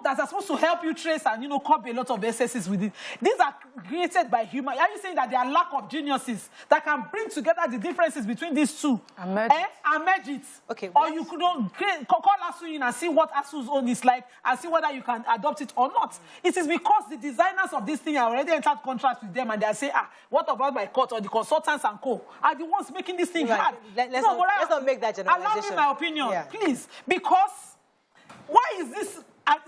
that are supposed to help you trace and, curb a lot of excesses with it. These are created by human. Are you saying that there are lack of geniuses that can bring together the differences between these two and merge it? Okay. Or you could call ASUU in and see what ASUU's own is like and see whether you can adopt it or not. It is because the designers of this thing are already entered contracts with them and they say, what about my court, or the consultants and co are the ones making this thing hard.
Let's not make that generalization.
Allow me my opinion, please. Because why is this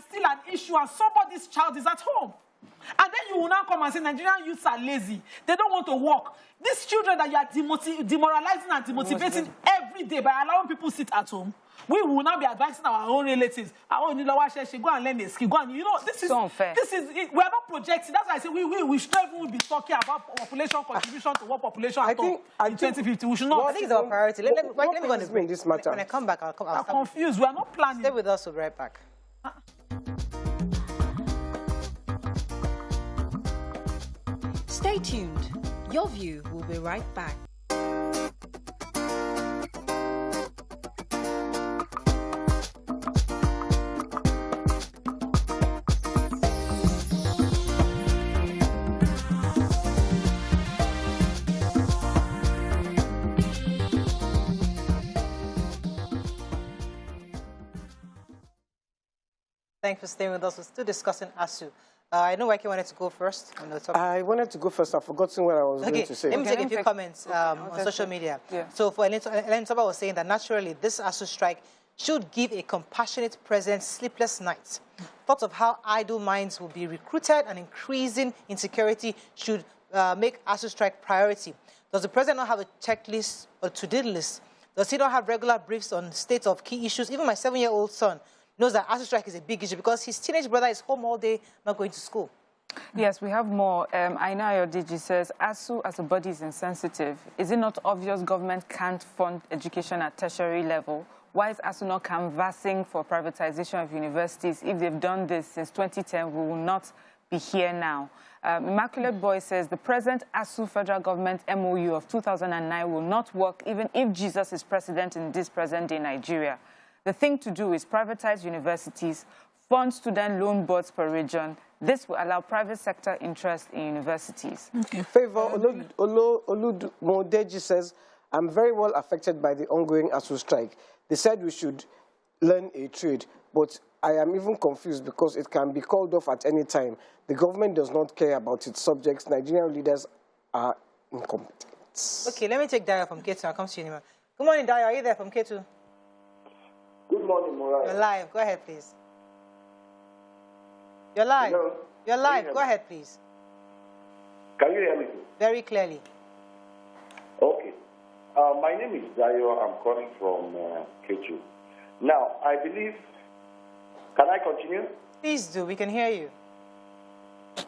still an issue and somebody's child is at home? And then you will now come and say Nigerian youths are lazy. They don't want to work. These children that you are demoralizing and demotivating every day by allowing people to sit at home, we will now be advising our own relatives. Go and learn a skill. Go and, this is unfair. We are not projecting. That's why I say we should not even be talking about population contribution to what population at home in 2050. We should not.
Well, I think it's our priority. Let me go on
this matter.
When I come back,
I'm confused. We are not planning.
Stay with us. We'll be right back.
Stay tuned. Your View will be right back.
Thanks for staying with us. We're still discussing ASUU. I know Waike wanted to go first.
I wanted to go first. I've forgotten what I was going to say.
Let me take a few comments on social media. So for Ellen Toba was saying that naturally this ASUU strike should give a compassionate president sleepless nights. Thoughts of how idle minds will be recruited and increasing insecurity should make ASUU strike priority. Does the president not have a checklist or to-do list? Does he not have regular briefs on states of key issues? Even my 7-year-old son knows that ASUU strike is a big issue because his teenage brother is home all day, not going to school.
Yes, we have more. Aina Ayodiji says, ASUU as a body is insensitive. Is it not obvious government can't fund education at tertiary level? Why is ASUU not canvassing for privatization of universities? If they've done this since 2010, we will not be here now. Immaculate Boy says, the present ASUU federal government MOU of 2009 will not work even if Jesus is president in this present-day Nigeria. The thing to do is privatize universities, fund student loan boards per region. This will allow private sector interest in universities.
Okay. Favor Oludmodeji says, I'm very well affected by the ongoing ASUU strike. They said we should learn a trade, but I am even confused because it can be called off at any time. The government does not care about its subjects. Nigerian leaders are incompetent.
Okay, let me take Dayo from K2. I'll come to you. Good morning, Dayo. Are you there from K2?
Good morning, Murray.
You're live. Go ahead, please. You're live.
Hello?
You're live. Go ahead, please.
Can you hear me?
Very clearly.
Okay. My name is Dayo. I'm calling from K2. Now, I believe... Can I continue?
Please do. We can hear you. I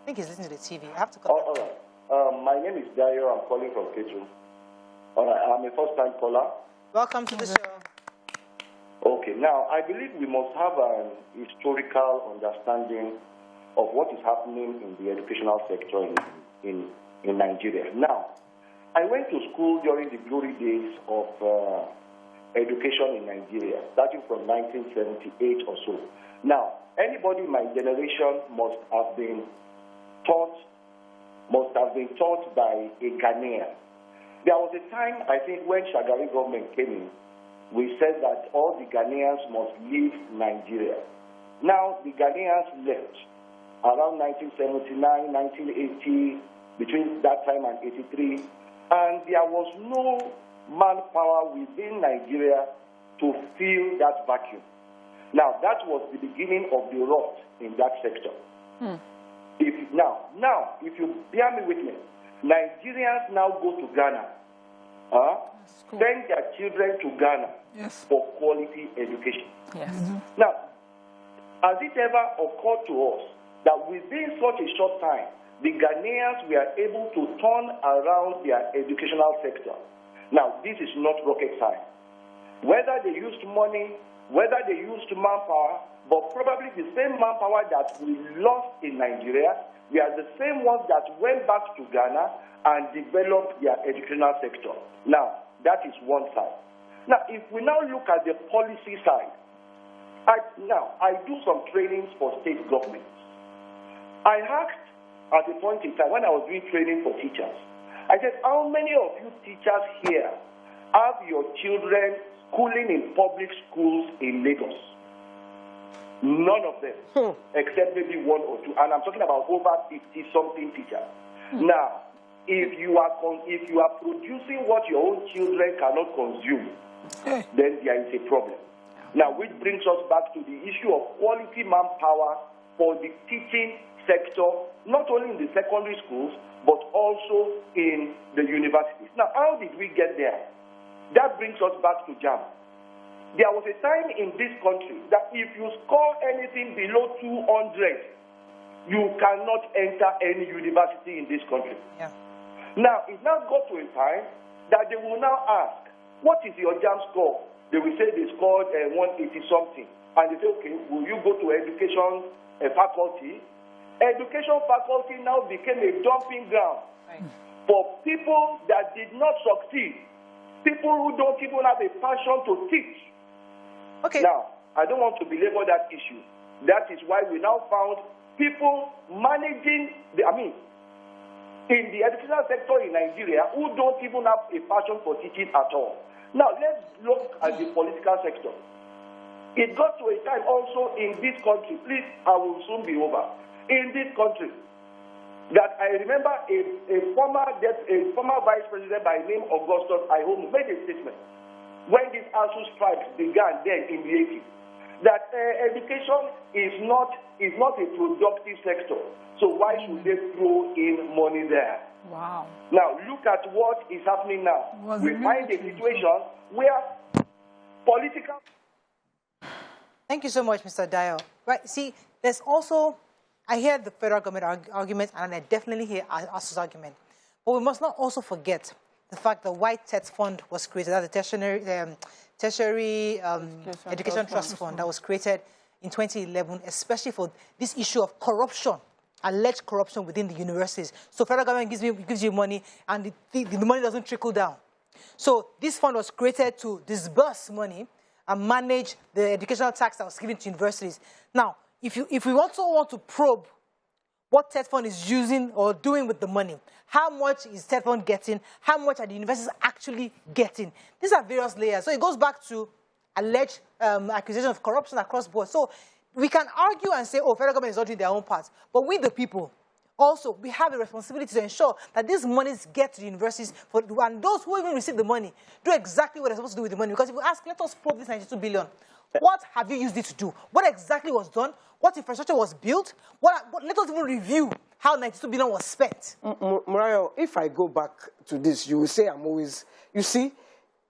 think he's listening to the TV. I have to cut
all right. My name is Dayo. I'm calling from K2. All right. I'm a first-time caller.
Welcome to the show.
Okay, now I believe we must have an historical understanding of what is happening in the educational sector in Nigeria. Now, I went to school during the glory days of education in Nigeria, starting from 1978 or so. Now, anybody in my generation must have been taught by a Ghanaian. There was a time, I think, when Shagari government came in, we said that all the Ghanaians must leave Nigeria. Now, the Ghanaians left around 1979, 1980, between that time and 83, and there was no manpower within Nigeria to fill that vacuum. Now, that was the beginning of the rot in that sector. Now, if you bear me witness, Nigerians now go to Ghana, send their children to Ghana for quality education. Now, has it ever occurred to us that within such a short time, the Ghanaians were able to turn around their educational sector? Now, this is not rocket science. Whether they used money, whether they used manpower, but probably the same manpower that we lost in Nigeria, we are the same ones that went back to Ghana and developed their educational sector. Now, that is one side. Now, if we now look at the policy side, I do some trainings for state governments. I asked at a point in time when I was doing training for teachers, I said, how many of you teachers here have your children schooling in public schools in Lagos? None of them, except maybe one or two. And I'm talking about over 50-something teachers. Now, if you are producing what your own children cannot consume, then there is a problem. Now, which brings us back to the issue of quality manpower for the teaching sector, not only in the secondary schools, but also in the universities. Now, how did we get there? That brings us back to JAMB. There was a time in this country that if you score anything below 200, you cannot enter any university in this country. Now, it now got to a time that they will now ask, what is your JAMB score? They will say they scored 180-something. And they say, okay, will you go to education faculty? Education faculty now became a dumping ground for people that did not succeed, people who don't even have a passion to teach. Now, I don't want to belabor that issue. That is why we now found people managing, in the educational sector in Nigeria who don't even have a passion for teaching at all. Now, let's look at the political sector. It got to a time also in this country, please, I will soon be over, in this country, that I remember a former vice president by the name of Augustus Ihomu made a statement when these ASUU strikes began then in the 80s, that education is not a productive sector. So why should they throw in money there?
Wow.
Now, look at what is happening now. We find a situation where political...
Thank you so much, Mr. Dio. Right, see, there's also... I hear the federal government argument, and I definitely hear ASUU's argument. But we must not also forget the fact that White Tech Fund was created, as a tertiary education trust fund that was created in 2011, especially for this issue of corruption, alleged corruption within the universities. So federal government gives you money, and the money doesn't trickle down. So this fund was created to disburse money and manage the educational tax that was given to universities. Now, if we also want to probe what TED Fund is using or doing with the money, how much is TED Fund getting, how much are the universities actually getting? These are various layers. So it goes back to alleged accusation of corruption across board. So we can argue and say, oh, federal government is not doing their own part. But we, the people, also, we have a responsibility to ensure that these monies get to the universities, and those who even receive the money do exactly what they're supposed to do with the money. Because if we ask, let us probe this 92 billion. What have you used it to do? What exactly was done? What infrastructure was built? Let us even review how 92 billion was spent.
Murayo, if I go back to this, you will say I'm always... You see,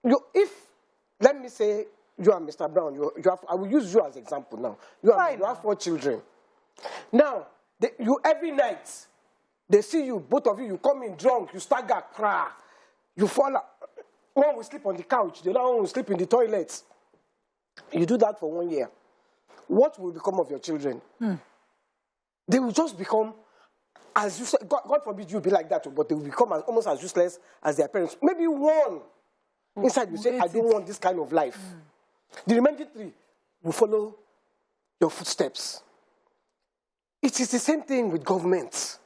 let me say you are Mr. Brown. I will use you as an example now. You have 4 children. Now, every night, they see you, both of you come in drunk, you stagger, cry. You fall out. One will sleep on the couch, the other one will sleep in the toilet. You do that for 1 year. What will become of your children? They will just become, as you said, God forbid you be like that, but they will become almost as useless as their parents. Maybe one inside you say, I don't want this kind of life. The remaining 3 will follow your footsteps. It is the same thing with governments.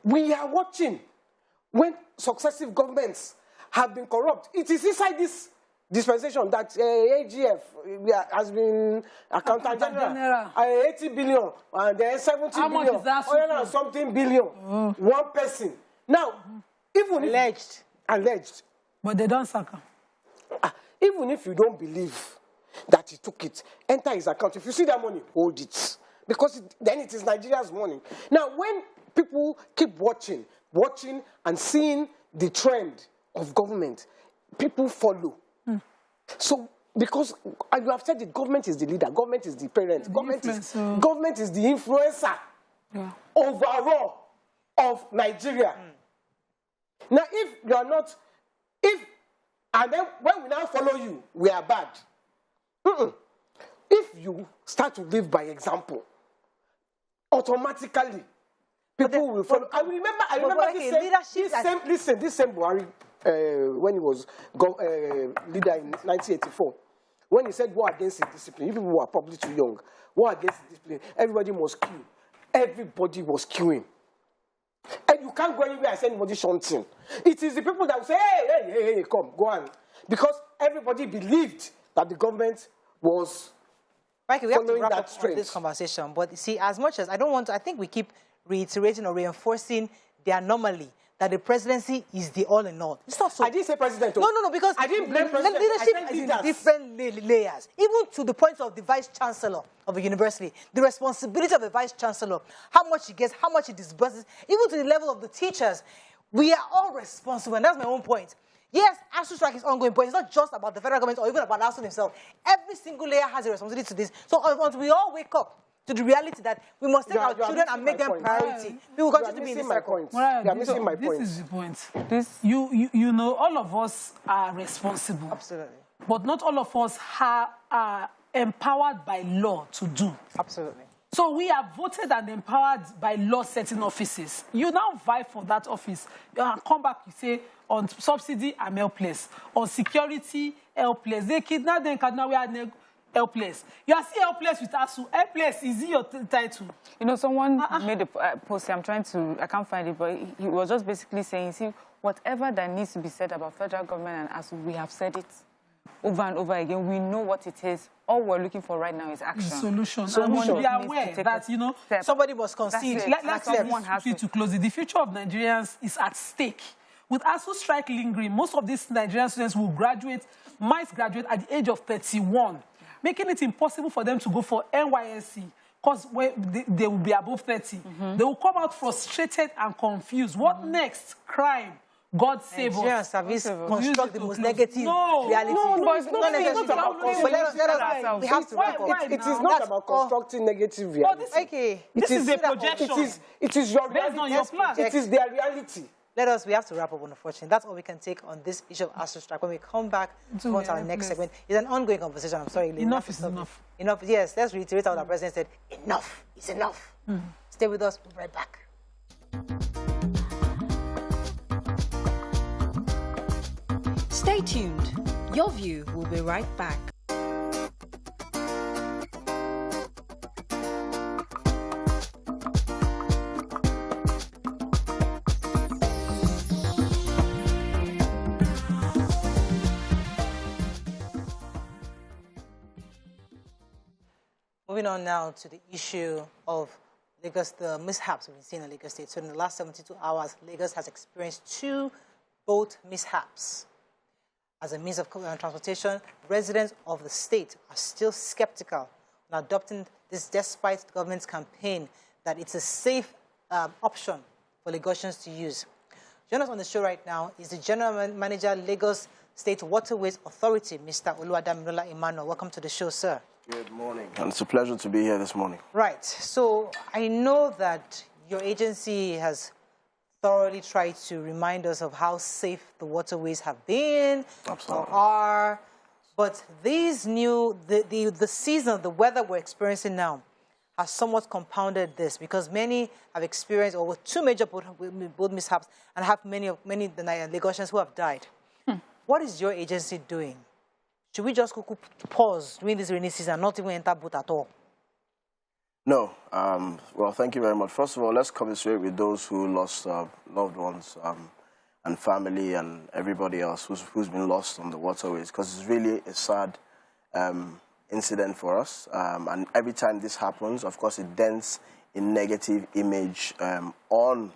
We are watching when successive governments have been corrupt. It is inside this dispensation that AGF has been accountant general 80 billion and then 70
How
billion.
much is that?
100 and something billion. One person. Now, even alleged.
But they don't sack him.
Even if you don't believe that he took it, enter his account. If you see that money, hold it. Because then it is Nigeria's money. Now, when people keep watching and seeing the trend of government, people follow. So, because you have said the government is the leader, government is the parent, government is the influencer overall of Nigeria. Now, if you are not, and then when we now follow you, we are bad. If you start to live by example, automatically people will follow. I remember this same Buhari, when he was leader in 1984, when he said war against indiscipline, you people were probably too young. War against discipline, everybody must queue. Everybody was queuing. And you can't go anywhere and say anybody shunting. It is the people that will say, hey, come, go on. Because everybody believed that the government was
Mikey, we have to wrap up
on
this conversation. But see, as much as I think we keep reiterating or reinforcing the anomaly that the presidency is the all-in-all. It's not so.
I didn't say president.
No, because
I didn't blame president.
Leadership is in different layers. Even to the point of the vice chancellor of a university, the responsibility of the vice chancellor, how much he gets, how much he disburses, even to the level of the teachers. We are all responsible, and that's my own point. Yes, ASUU strike is ongoing, but it's not just about the federal government or even about ASUU himself. Every single layer has a responsibility to this. So until we all wake up to the reality that we must take our children and make them priority, we will continue to be in this cycle.
You are missing my point.
This is the point. You know, all of us are responsible.
Absolutely.
But not all of us are empowered by law to do.
Absolutely.
So we are voted and empowered by law-setting offices. You now vie for that office. You come back, you say, on subsidy, I'm helpless. On security, helpless. They kidnap them, we are helpless. You are still helpless with ASUU. Helpless, is it your title?
You know, someone made a post, I can't find it, but he was just basically saying, see, whatever that needs to be said about federal government and ASUU, we have said it over and over again. We know what it is. All we're looking for right now is action.
Solution. So we are aware that, you know,
somebody must concede.
Let's to close it. The future of Nigerians is at stake. With ASUU strike lingering, most of these Nigerian students might graduate at the age of 31, making it impossible for them to go for NYSC because they will be above 30. They will come out frustrated and confused. What next? Crime. God save
us. Service construct the most negative reality.
No, but it's not about
we have to wrap up.
It is not about constructing negative reality.
This is a projection.
It is your
based on your plan.
It is their reality.
We have to wrap up, unfortunately. That's all we can take on this issue of ASUU strike. When we come back to our next segment, it's an ongoing conversation. I'm sorry, Lynn.
Enough is enough.
Enough, yes. Let's reiterate what our president said. Enough is enough. Stay with us. We'll be right back.
Stay tuned. Your View will be right back.
Moving on now to the issue of Lagos, the mishaps we've been seeing in Lagos State. So in the last 72 hours, Lagos has experienced 2 boat mishaps. As a means of transportation, residents of the state are still skeptical on adopting this despite the government's campaign that it's a safe option for Lagosians to use. Joining us on the show right now is the General Manager, Lagos State Waterways Authority, Mr. Oluwadamilola Emmanuel. Welcome to the show, sir.
Good morning. And it's a pleasure to be here this morning.
Right. So I know that your agency has thoroughly tried to remind us of how safe the waterways have been or are. But these the season, the weather we're experiencing now has somewhat compounded this because many have experienced over 2 major boat mishaps and have many the Lagosians who have died. What is your agency doing? Should we just pause during this rainy season and not even enter boat at all?
No. Well, thank you very much. First of all, let's commiserate with those who lost loved ones and family and everybody else who's been lost on the waterways, because it's really a sad incident for us. And every time this happens, of course, it dents a negative image on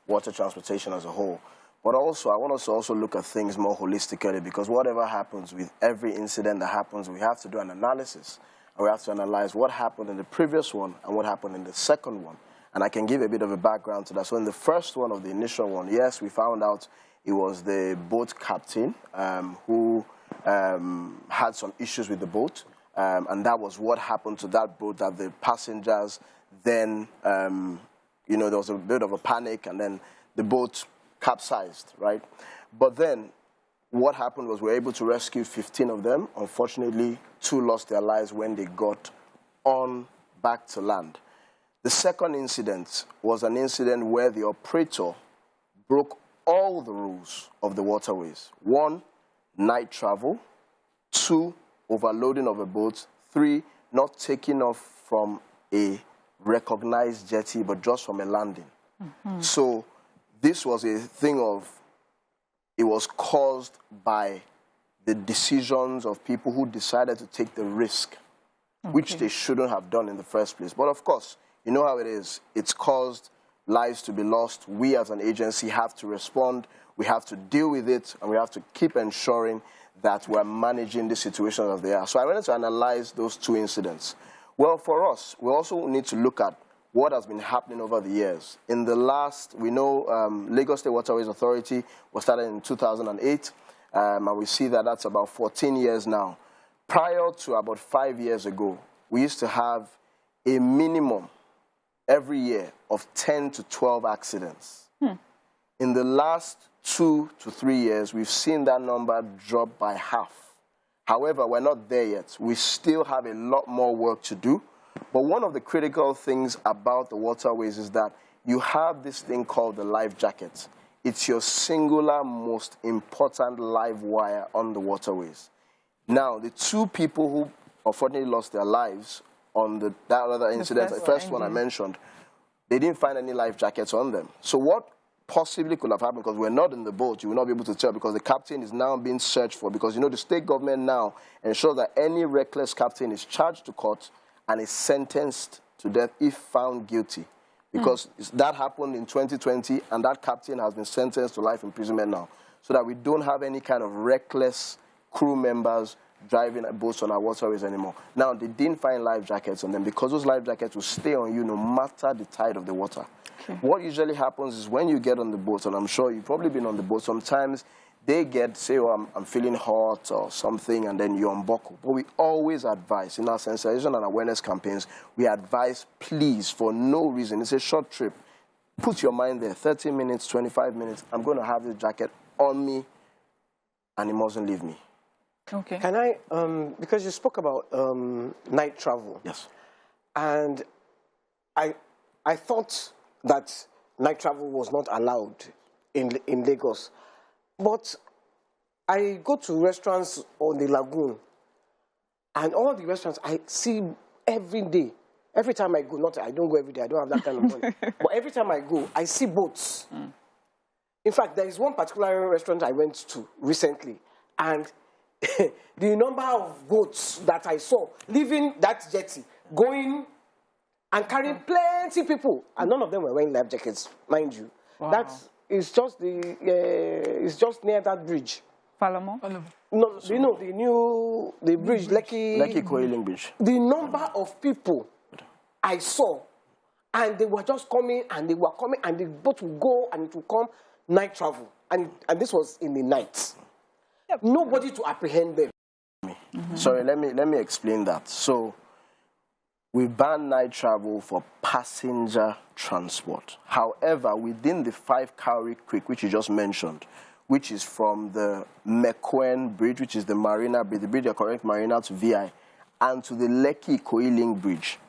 water transportation as a whole. But also, I want us to also look at things more holistically, because whatever happens with every incident that happens, we have to do an analysis. And we have to analyze what happened in the previous one and what happened in the second one. And I can give a bit of a background to that. So in the first one of the initial one, yes, we found out it was the boat captain who had some issues with the boat. And that was what happened to that boat, that the passengers then, you know, there was a bit of a panic, and then the boat capsized, right? But then what happened was we were able to rescue 15 of them. Unfortunately, 2 lost their lives when they got on back to land. The second incident was an incident where the operator broke all the rules of the waterways. 1, night travel. 2, overloading of a boat. 3, not taking off from a recognized jetty, but just from a landing. So this was a thing of, it was caused by the decisions of people who decided to take the risk, which they shouldn't have done in the first place. But of course, you know how it is. It's caused lives to be lost. We as an agency have to respond. We have to deal with it, and we have to keep ensuring that we're managing the situation as they are. So I wanted to analyze those 2 incidents. Well, for us, we also need to look at what has been happening over the years. In the last, we know Lagos State Waterways Authority was started in 2008, and we see that that's about 14 years now. Prior to about 5 years ago, we used to have a minimum every year of 10 to 12 accidents. In the last 2 to 3 years, we've seen that number drop by half. However, we're not there yet. We still have a lot more work to do. But one of the critical things about the waterways is that you have this thing called the life jacket. It's your singular most important live wire on the waterways. Now, the 2 people who unfortunately lost their lives on that other incident, the first one I mentioned, they didn't find any life jackets on them. So what possibly could have happened, because we're not in the boat, you will not be able to tell, because the captain is now being searched for, because you know the state government now ensures that any reckless captain is charged to court and is sentenced to death if found guilty. Because that happened in 2020, and that captain has been sentenced to life imprisonment now, so that we don't have any kind of reckless crew members driving boats on our waterways anymore. Now, they didn't find life jackets on them, because those life jackets will stay on you no matter the tide of the water. What usually happens is when you get on the boat, and I'm sure you've probably been on the boat, sometimes they get, say, oh, I'm feeling hot or something, and then you unbuckle. But we always advise, in our sensitization and awareness campaigns, we advise, please, for no reason, it's a short trip, put your mind there, 30 minutes, 25 minutes, I'm going to have this jacket on me, and it mustn't leave me.
Okay. Can I, because you spoke about night travel.
Yes.
And I thought that night travel was not allowed in Lagos. But I go to restaurants on the lagoon, and all the restaurants I see every day. Every time I go, I don't go every day, I don't have that kind of money. But every time I go, I see boats. In fact, there is one particular restaurant I went to recently, and the number of boats that I saw leaving that jetty, going and carrying plenty of people, and none of them were wearing life jackets, mind you.
Wow.
That is just it's just near that bridge.
Palamo?
No, you know the bridge,
Lekki Coiling Bridge.
The number of people I saw, and they were just coming, and they were coming, and the boat would go, and it would come, night travel, and this was in the night. Yep. Nobody to apprehend them.
Sorry, let me explain that. So, we ban night travel for passenger transport. However, within the 5 Cowrie Creek, which you just mentioned, which is from the Mekwen Bridge, which is the Marina Bridge, the bridge that connects Marina to VI, and to the Lekki Coiling Bridge,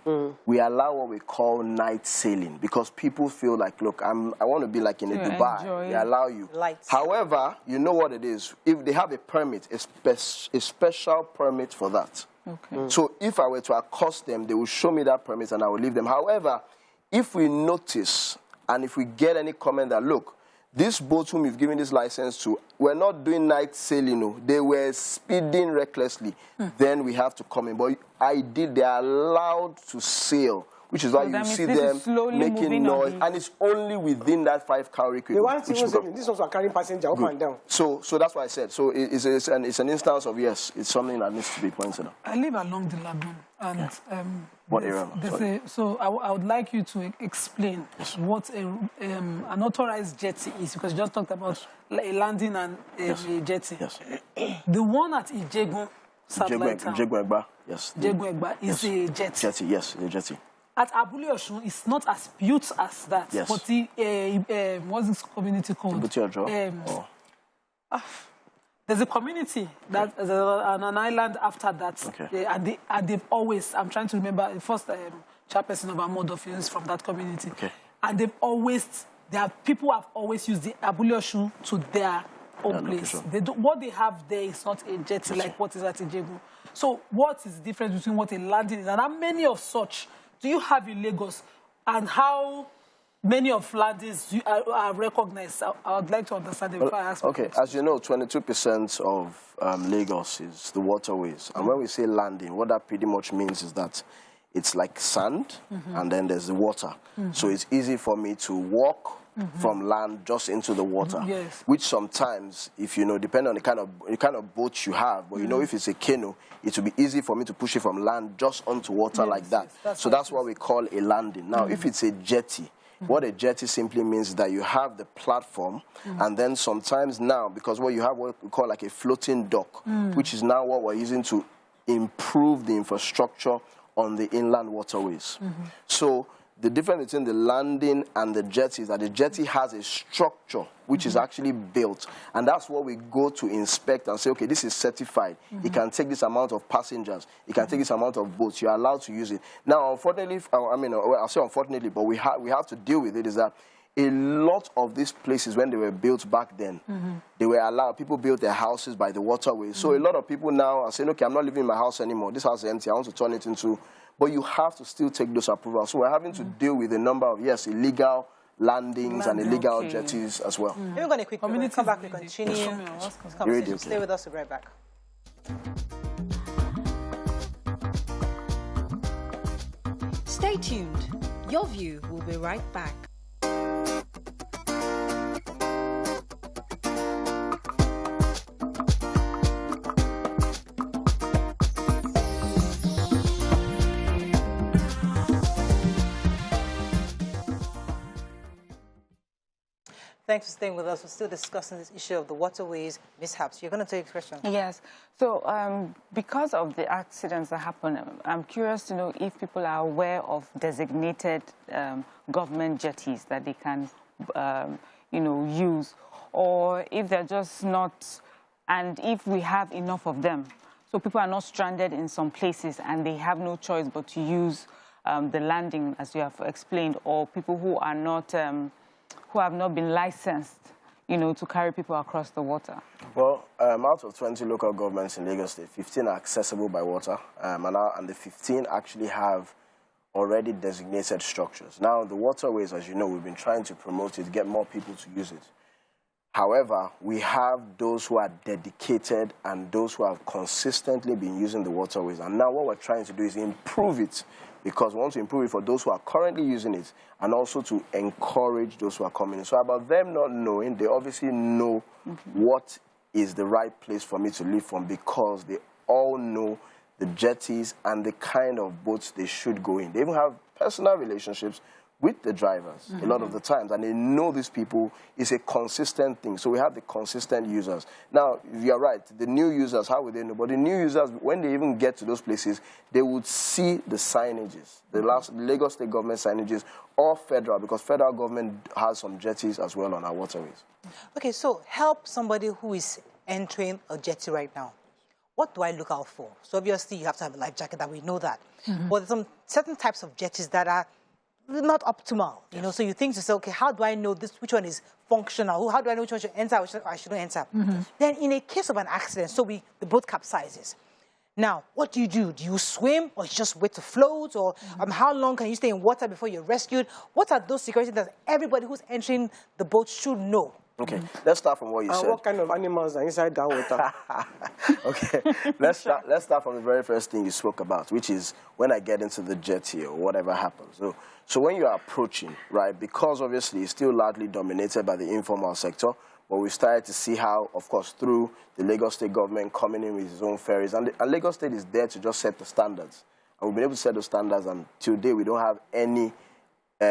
we allow what we call night sailing, because people feel like, look, I want to be like in a Dubai. They allow you.
Lights.
However, you know what it is. If they have a permit, a special permit for that. Okay. So if I were to accost them, they will show me that permit and I will leave them. However, if we notice and if we get any comment that, look, these boats whom you've given this license to were not doing night sailing, no. They were speeding recklessly. Then we have to come in. But they are allowed to sail, which is why you see them making noise. And it's only within that 5 calorie
The ones these ones are carrying passengers up and down.
So that's what I said. So it's an instance of, yes, it's something that needs to be pointed out.
I live along the lagoon. And
what area?
So I would like you to explain what an authorized jetty is, because you just talked about a landing and a jetty.
Yes.
The one at Ijegun satellite town.
Ijegun-Egba, yes.
Ijegun-Egba is a jetty.
Jetty, yes, a jetty.
At Abule Osun, it's not as built as that.
Yes.
But the, what's this community called? There's a community that is on an island after that.
Okay.
And they've always, I'm trying to remember, the first chairperson of Amodofin is from that community.
Okay.
And they've always, people have always used the Abule Osun to their own place. What they have there is not a jetty like what is at Ijegun. So what is the difference between what a landing is and how many of such do you have in Lagos, and how many of landings are recognized? I would like to understand the aspect.
Okay, as you know, 22% of Lagos is the waterways. And when we say landing, what that pretty much means is that it's like sand, and then there's the water. So it's easy for me to walk from land just into the water, which sometimes, if you know, depending on the kind of boat you have, but you know, if it's a canoe, it will be easy for me to push it from land just onto water like that. So that's what we call a landing. Now, if it's a jetty, what a jetty simply means is that you have the platform, and then sometimes now, because what you have what we call like a floating dock, which is now what we're using to improve the infrastructure on the inland waterways. So the difference between the landing and the jetty is that the jetty has a structure which is actually built, and that's what we go to inspect and say, okay, this is certified. It can take this amount of passengers. It can take this amount of boats. You're allowed to use it. Now, unfortunately, I mean, I'll say unfortunately, but we have to deal with it, is that a lot of these places, when they were built back then, they were allowed, people built their houses by the waterways. So a lot of people now are saying, okay, I'm not living in my house anymore. This house is empty. I want to turn it into... But you have to still take those approvals. So we're having to deal with a number of, illegal landings and illegal jetties as well.
We're going to quickly come back and continue. Stay with us, we'll be right back.
Stay tuned. Your View will be right back.
Thanks for staying with us. We're still discussing this issue of the waterways mishaps. You're going to take a question.
Yes. So because of the accidents that happen, I'm curious to know if people are aware of designated government jetties that they can, use, or if they're just not, and if we have enough of them. So people are not stranded in some places and they have no choice but to use the landing, as you have explained, or people who are not... who have not been licensed, to carry people across the water?
Well, out of 20 local governments in Lagos State, 15 are accessible by water, and the 15 actually have already designated structures. Now, the waterways, as you know, we've been trying to promote it, get more people to use it. However, we have those who are dedicated and those who have consistently been using the waterways. And now what we're trying to do is improve it, because we want to improve it for those who are currently using it and also to encourage those who are coming in. So about them not knowing, they obviously know what is the right place for me to live from, because they all know the jetties and the kind of boats they should go in. They even have personal relationships with the drivers a lot of the times, and they know these people. Is a consistent thing. So we have the consistent users. Now, you're right, the new users, how would they know? But the new users, when they even get to those places, they would see the signages, the Lagos State government signages, or federal, because federal government has some jetties as well on our waterways.
Okay, so help somebody who is entering a jetty right now. What do I look out for? So obviously you have to have a life jacket, that we know that. But there's some certain types of jetties that are not optimal, so you think to say, okay, how do I know which one is functional? How do I know which one should enter, which one I shouldn't enter? Then in a case of an accident, so the boat capsizes. Now, what do? Do you swim, or you just wait to float, or how long can you stay in water before you're rescued? What are those securities that everybody who's entering the boat should know?
Okay, let's start from what you said.
What kind of animals are inside that water?
Okay, let's start from the very first thing you spoke about, which is when I get into the jetty or whatever happens. So when you are approaching, right, because obviously it's still largely dominated by the informal sector, but we started to see how, of course, through the Lagos State government coming in with its own ferries, and Lagos State is there to just set the standards. And we've been able to set those standards, and today we don't have any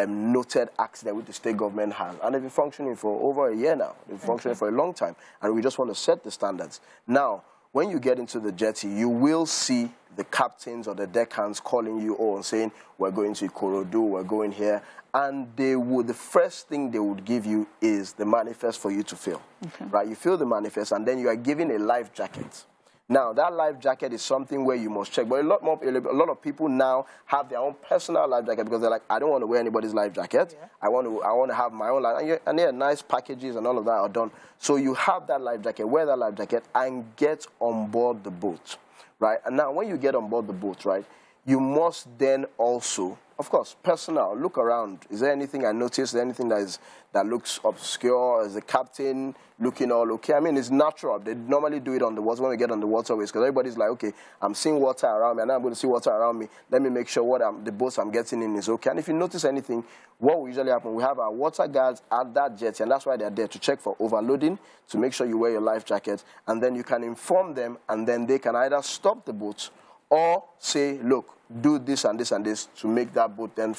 noted accident which the state government has. And they've been functioning for over a year now. They've been functioning for a long time. And we just want to set the standards. Now, when you get into the jetty, you will see the captains or the deckhands calling you and saying, we're going to Ikorodu, we're going here. And the first thing they would give you is the manifest for you to fill. Right? You fill the manifest, and then you are given a life jacket. Now, that life jacket is something where you must check. But a lot of people now have their own personal life jacket because they're like, I don't want to wear anybody's life jacket. Yeah. I want to have my own life. And yeah, nice packages and all of that are done. So you have that life jacket, wear that life jacket, and get on board the boat, right? And now, when you get on board the boat, right, you must then also, of course, personal, look around. Is there anything I noticed? Is there anything that looks obscure? Is the captain looking all okay? I mean, it's natural. They normally do it on the water when we get on the waterways because everybody's like, okay, I'm seeing water around me, and now I'm going to see water around me. Let me make sure the boats I'm getting in is okay. And if you notice anything, what will usually happen, we have our water guards at that jetty, and that's why they're there to check for overloading, to make sure you wear your life jacket, and then you can inform them, and then they can either stop the boat or say, look, do this and this and this to make that boat then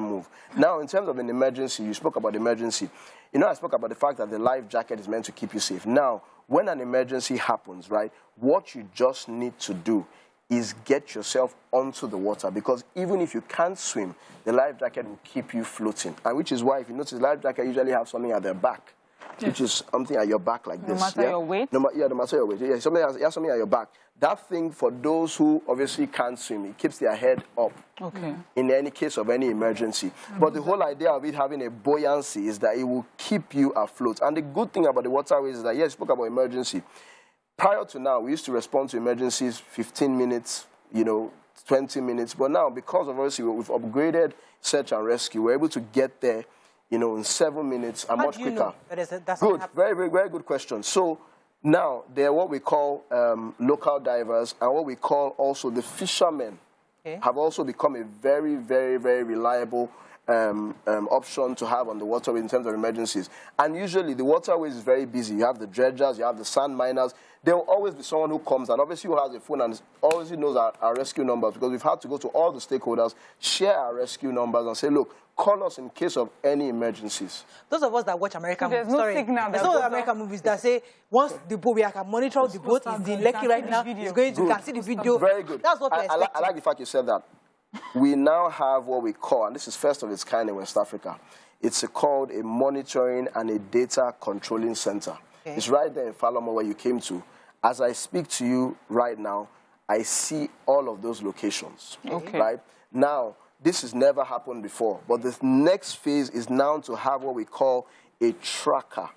move. Now, in terms of an emergency, you spoke about emergency. You know, I spoke about the fact that the life jacket is meant to keep you safe. Now, when an emergency happens, right, what you just need to do is get yourself onto the water, because even if you can't swim, the life jacket will keep you floating. And which is why, if you notice, the life jacket usually have something at their back, which is something at your back like this.
No matter your weight?
No matter your weight. Yeah, something has something at your back. That thing, for those who obviously can't swim, it keeps their head up in any case of any emergency. But the whole idea of it having a buoyancy is that it will keep you afloat. And the good thing about the waterways is that, yes, you spoke about emergency. Prior to now, we used to respond to emergencies 15 minutes, 20 minutes. But now, because of obviously we've upgraded search and rescue, we're able to get there, in 7 minutes and much quicker. Good, very, very, very good question. So now they're what we call local divers, and what we call also the fishermen have also become a very, very, very reliable option to have on the waterway in terms of emergencies. And usually the waterway is very busy. You have the dredgers, you have the sand miners. There will always be someone who comes, and obviously who has a phone and always knows our rescue numbers, because we've had to go to all the stakeholders, share our rescue numbers, and say, look, call us in case of any emergencies.
Those of us that watch American movies,
there's
no American movies that say once the boat, we can monitor the boat, is the Lekki right now, is going to can see the video.
Very good.
That's what we're expecting.
I like the fact you said that. We now have what we call, and this is first of its kind in West Africa, it's called a monitoring and a data controlling center. It's right there in Falomo where you came to. As I speak to you right now, I see all of those locations. Right? Now, this has never happened before, but the next phase is now to have what we call a tracker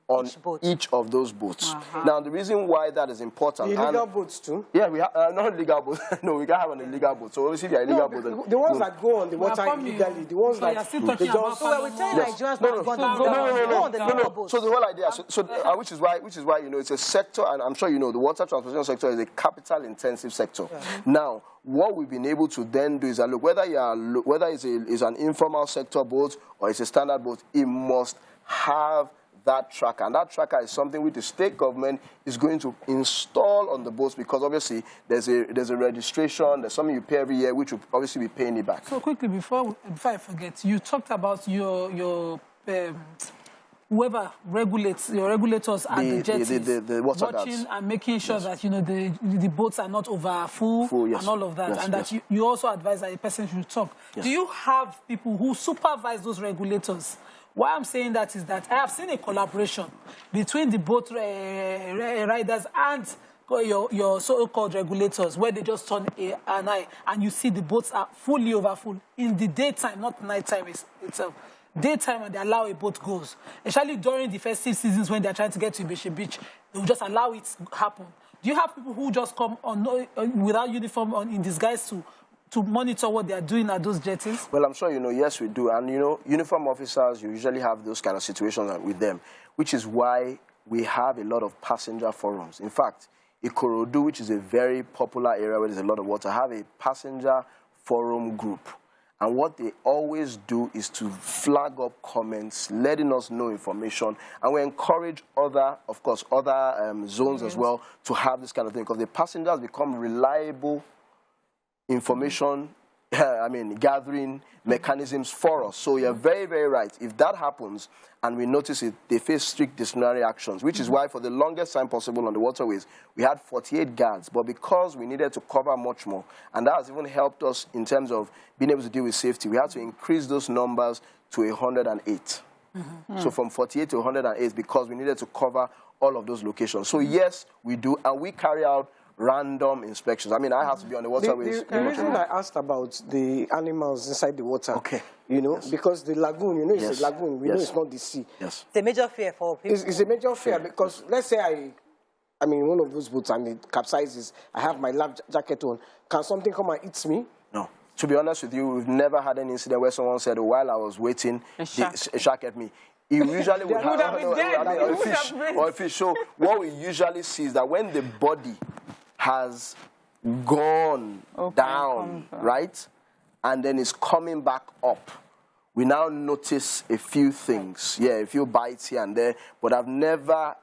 on each of those boats. Now, the reason why that is important...
Illegal boats too?
Yeah, we have, not illegal boats. No, we can't have an illegal boat. So obviously, the illegal boats...
The ones that go on the water illegally, the ones that...
So we're telling Nigerians not to go on the illegal boats.
So the whole idea, which is why, it's a sector, and I'm sure you know, the water transportation sector is a capital-intensive sector. Now, what we've been able to then do is that, look, whether it's an informal sector boat or it's a standard boat, it must have that tracker. And that tracker is something which the state government is going to install on the boats, because obviously there's a registration, there's something you pay every year, which will obviously be paying it back.
So quickly, before I forget, you talked about your whoever regulates, your regulators at the jetties,
the water
watching
guards.
And making sure that the boats are not over full and all of that, and that you also advise that a person should talk. Do you have people who supervise those regulators? Why I'm saying that is that I have seen a collaboration between the boat riders and your so-called regulators, where they just turn an eye and you see the boats are fully overfull in the daytime, not nighttime itself. Daytime, and they allow a boat goes. Especially during the festive seasons when they're trying to get to Ibeche Beach, they will just allow it to happen. Do you have people who just come on without uniform in disguise to to monitor what they are doing at those jetties?
Well, I'm sure you know, yes, we do. And, you know, uniform officers, you usually have those kind of situations with them, which is why we have a lot of passenger forums. In fact, Ikorodu, which is a very popular area where there's a lot of water, have a passenger forum group. And what they always do is to flag up comments, letting us know information. And we encourage other, of course, other zones as well to have this kind of thing, because the passengers become reliable information, gathering mechanisms for us. So you're very, very right. If that happens and we notice it, they face strict disciplinary actions, which is why for the longest time possible on the waterways, we had 48 guards. But because we needed to cover much more, and that has even helped us in terms of being able to deal with safety, we had to increase those numbers to 108. So from 48 to 108 because we needed to cover all of those locations. So yes, we do, and we carry out random inspections. I mean, I have to be on the waterways.
The reason I asked about the animals inside the water, you know, because the lagoon, you know, it's a lagoon. We know it's not the sea.
It's a major fear for people.
It's a major fear because let's say I mean, one of those boats and it capsizes. I have my life jacket on. Can something come and eat me?
No. To be honest with you, we've never had an incident where someone said, while I was waiting, a shark at me. You usually would have or a fish. So what we usually see is that when the body has gone down, right, and then it's coming back up, we now notice a few things. Yeah, a few bites here and there, but I've never,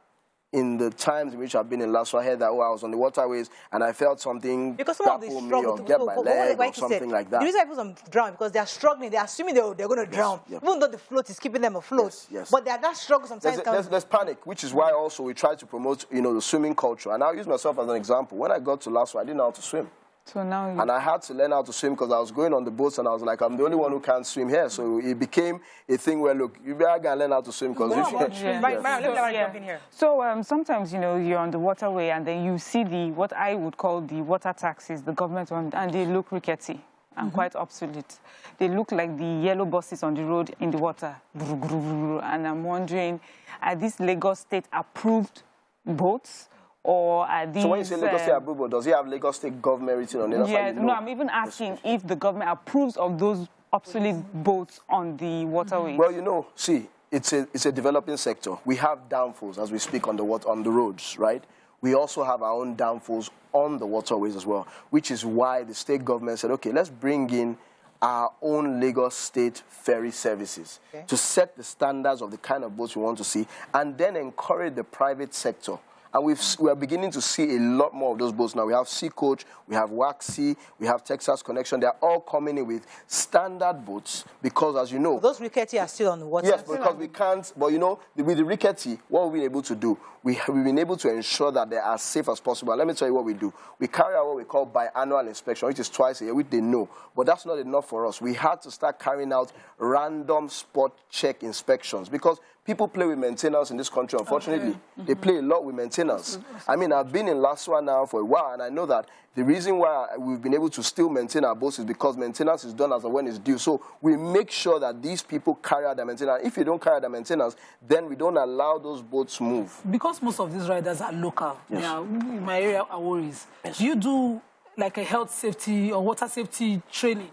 in the times in which I've been in Lasso, I heard that, I was on the waterways and I felt something grapple me or get my leg or something like that.
The reason people drown because they are struggling. They are assuming they're going to drown, even though the float is keeping them afloat. But they are that struggle sometimes.
There's panic, which is why also we try to promote, you know, the swimming culture. And I'll use myself as an example. When I got to Lasso, I didn't know how to swim.
So now
and I had to learn how to swim because I was going on the boats and I was like, I'm the only one who can't swim here. So it became a thing where, look, you better go and learn how to swim because if you
let me jump in here.
So sometimes, you know, you're on the waterway and then you see what I would call the water taxis, the government one, and they look rickety and quite obsolete. They look like the yellow buses on the road in the water. And I'm wondering, are these Lagos State approved boats? Or are these,
so when you say Lagos State approved, does he have Lagos State government written on it?
Yeah, no, I'm even asking if the government approves of those obsolete boats on the waterways.
Well, you know, see, it's a developing sector. We have downfalls as we speak on the roads, right? We also have our own downfalls on the waterways as well, which is why the state government said, okay, let's bring in our own Lagos State ferry services to set the standards of the kind of boats we want to see and then encourage the private sector. And we are beginning to see a lot more of those boats now. We have Sea Coach, we have Waxy, we have Texas Connection. They are all coming in with standard boats because, as you know...
Those rickety are still on the water.
Yes, because we can't... But, you know, with the rickety, what we've been able to do, we've been able to ensure that they are as safe as possible. And let me tell you what we do. We carry out what we call biannual inspection, which is twice a year, which they know. But that's not enough for us. We had to start carrying out random spot check inspections because people play with maintenance in this country, unfortunately. They play a lot with maintenance. I mean, I've been in Lasso now for a while, and I know that the reason why we've been able to still maintain our boats is because maintenance is done as and when it's due. So we make sure that these people carry out their maintenance. If you don't carry out their maintenance, then we don't allow those boats move.
Because most of these riders are local, in my area are worries. Do you do like a health safety or water safety training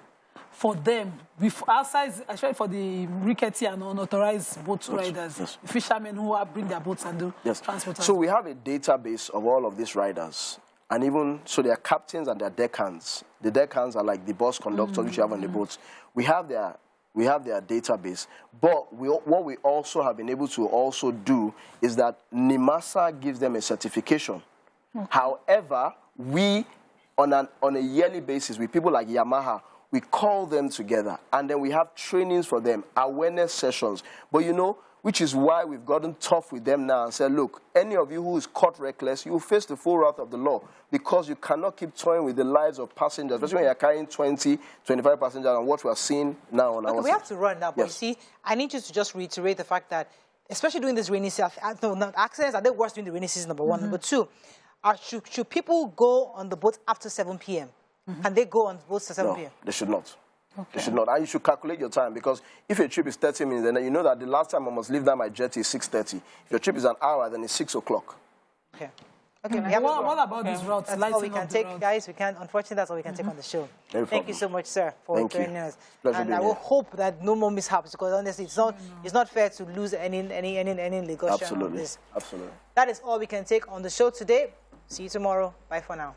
for them, outside, especially for the rickety and unauthorized boat riders, fishermen who bring their boats and do transport?
So we have a database of all of these riders. And even, so they are captains and they are deckhands. The deckhands are like the bus conductors which you have on the boats. We have their database. But what we also have been able to also do is that NIMASA gives them a certification. However, we, on a yearly basis, with people like Yamaha, we call them together, and then we have trainings for them, awareness sessions. But you know, which is why we've gotten tough with them now and said, look, any of you who is caught reckless, you will face the full wrath of the law because you cannot keep toying with the lives of passengers, especially when you're carrying 20, 25 passengers, and what we're seeing now on our
we have to run now, but you see, I need you to just reiterate the fact that, especially during this rainy season, accidents are they worse during the rainy season, number one. Number two, should people go on the boat after 7 p.m.? Can they go on boats at 7 p.m.?
They should not. They should not. And you should calculate your time because if a trip is 30 minutes, then you know that the last time I must leave that my jetty is 6:30. If your trip is an hour, then it's 6 o'clock.
Okay. Okay,
what about these routes?
That's all we can take, guys. We can't. Unfortunately, that's all we can take on the show.
No
Thank you so much, sir, for joining us. And I will
here.
hope that no more mishaps, because honestly, it's not fair to lose any negotiation on this.
Absolutely.
That is all we can take on the show today. See you tomorrow. Bye for now.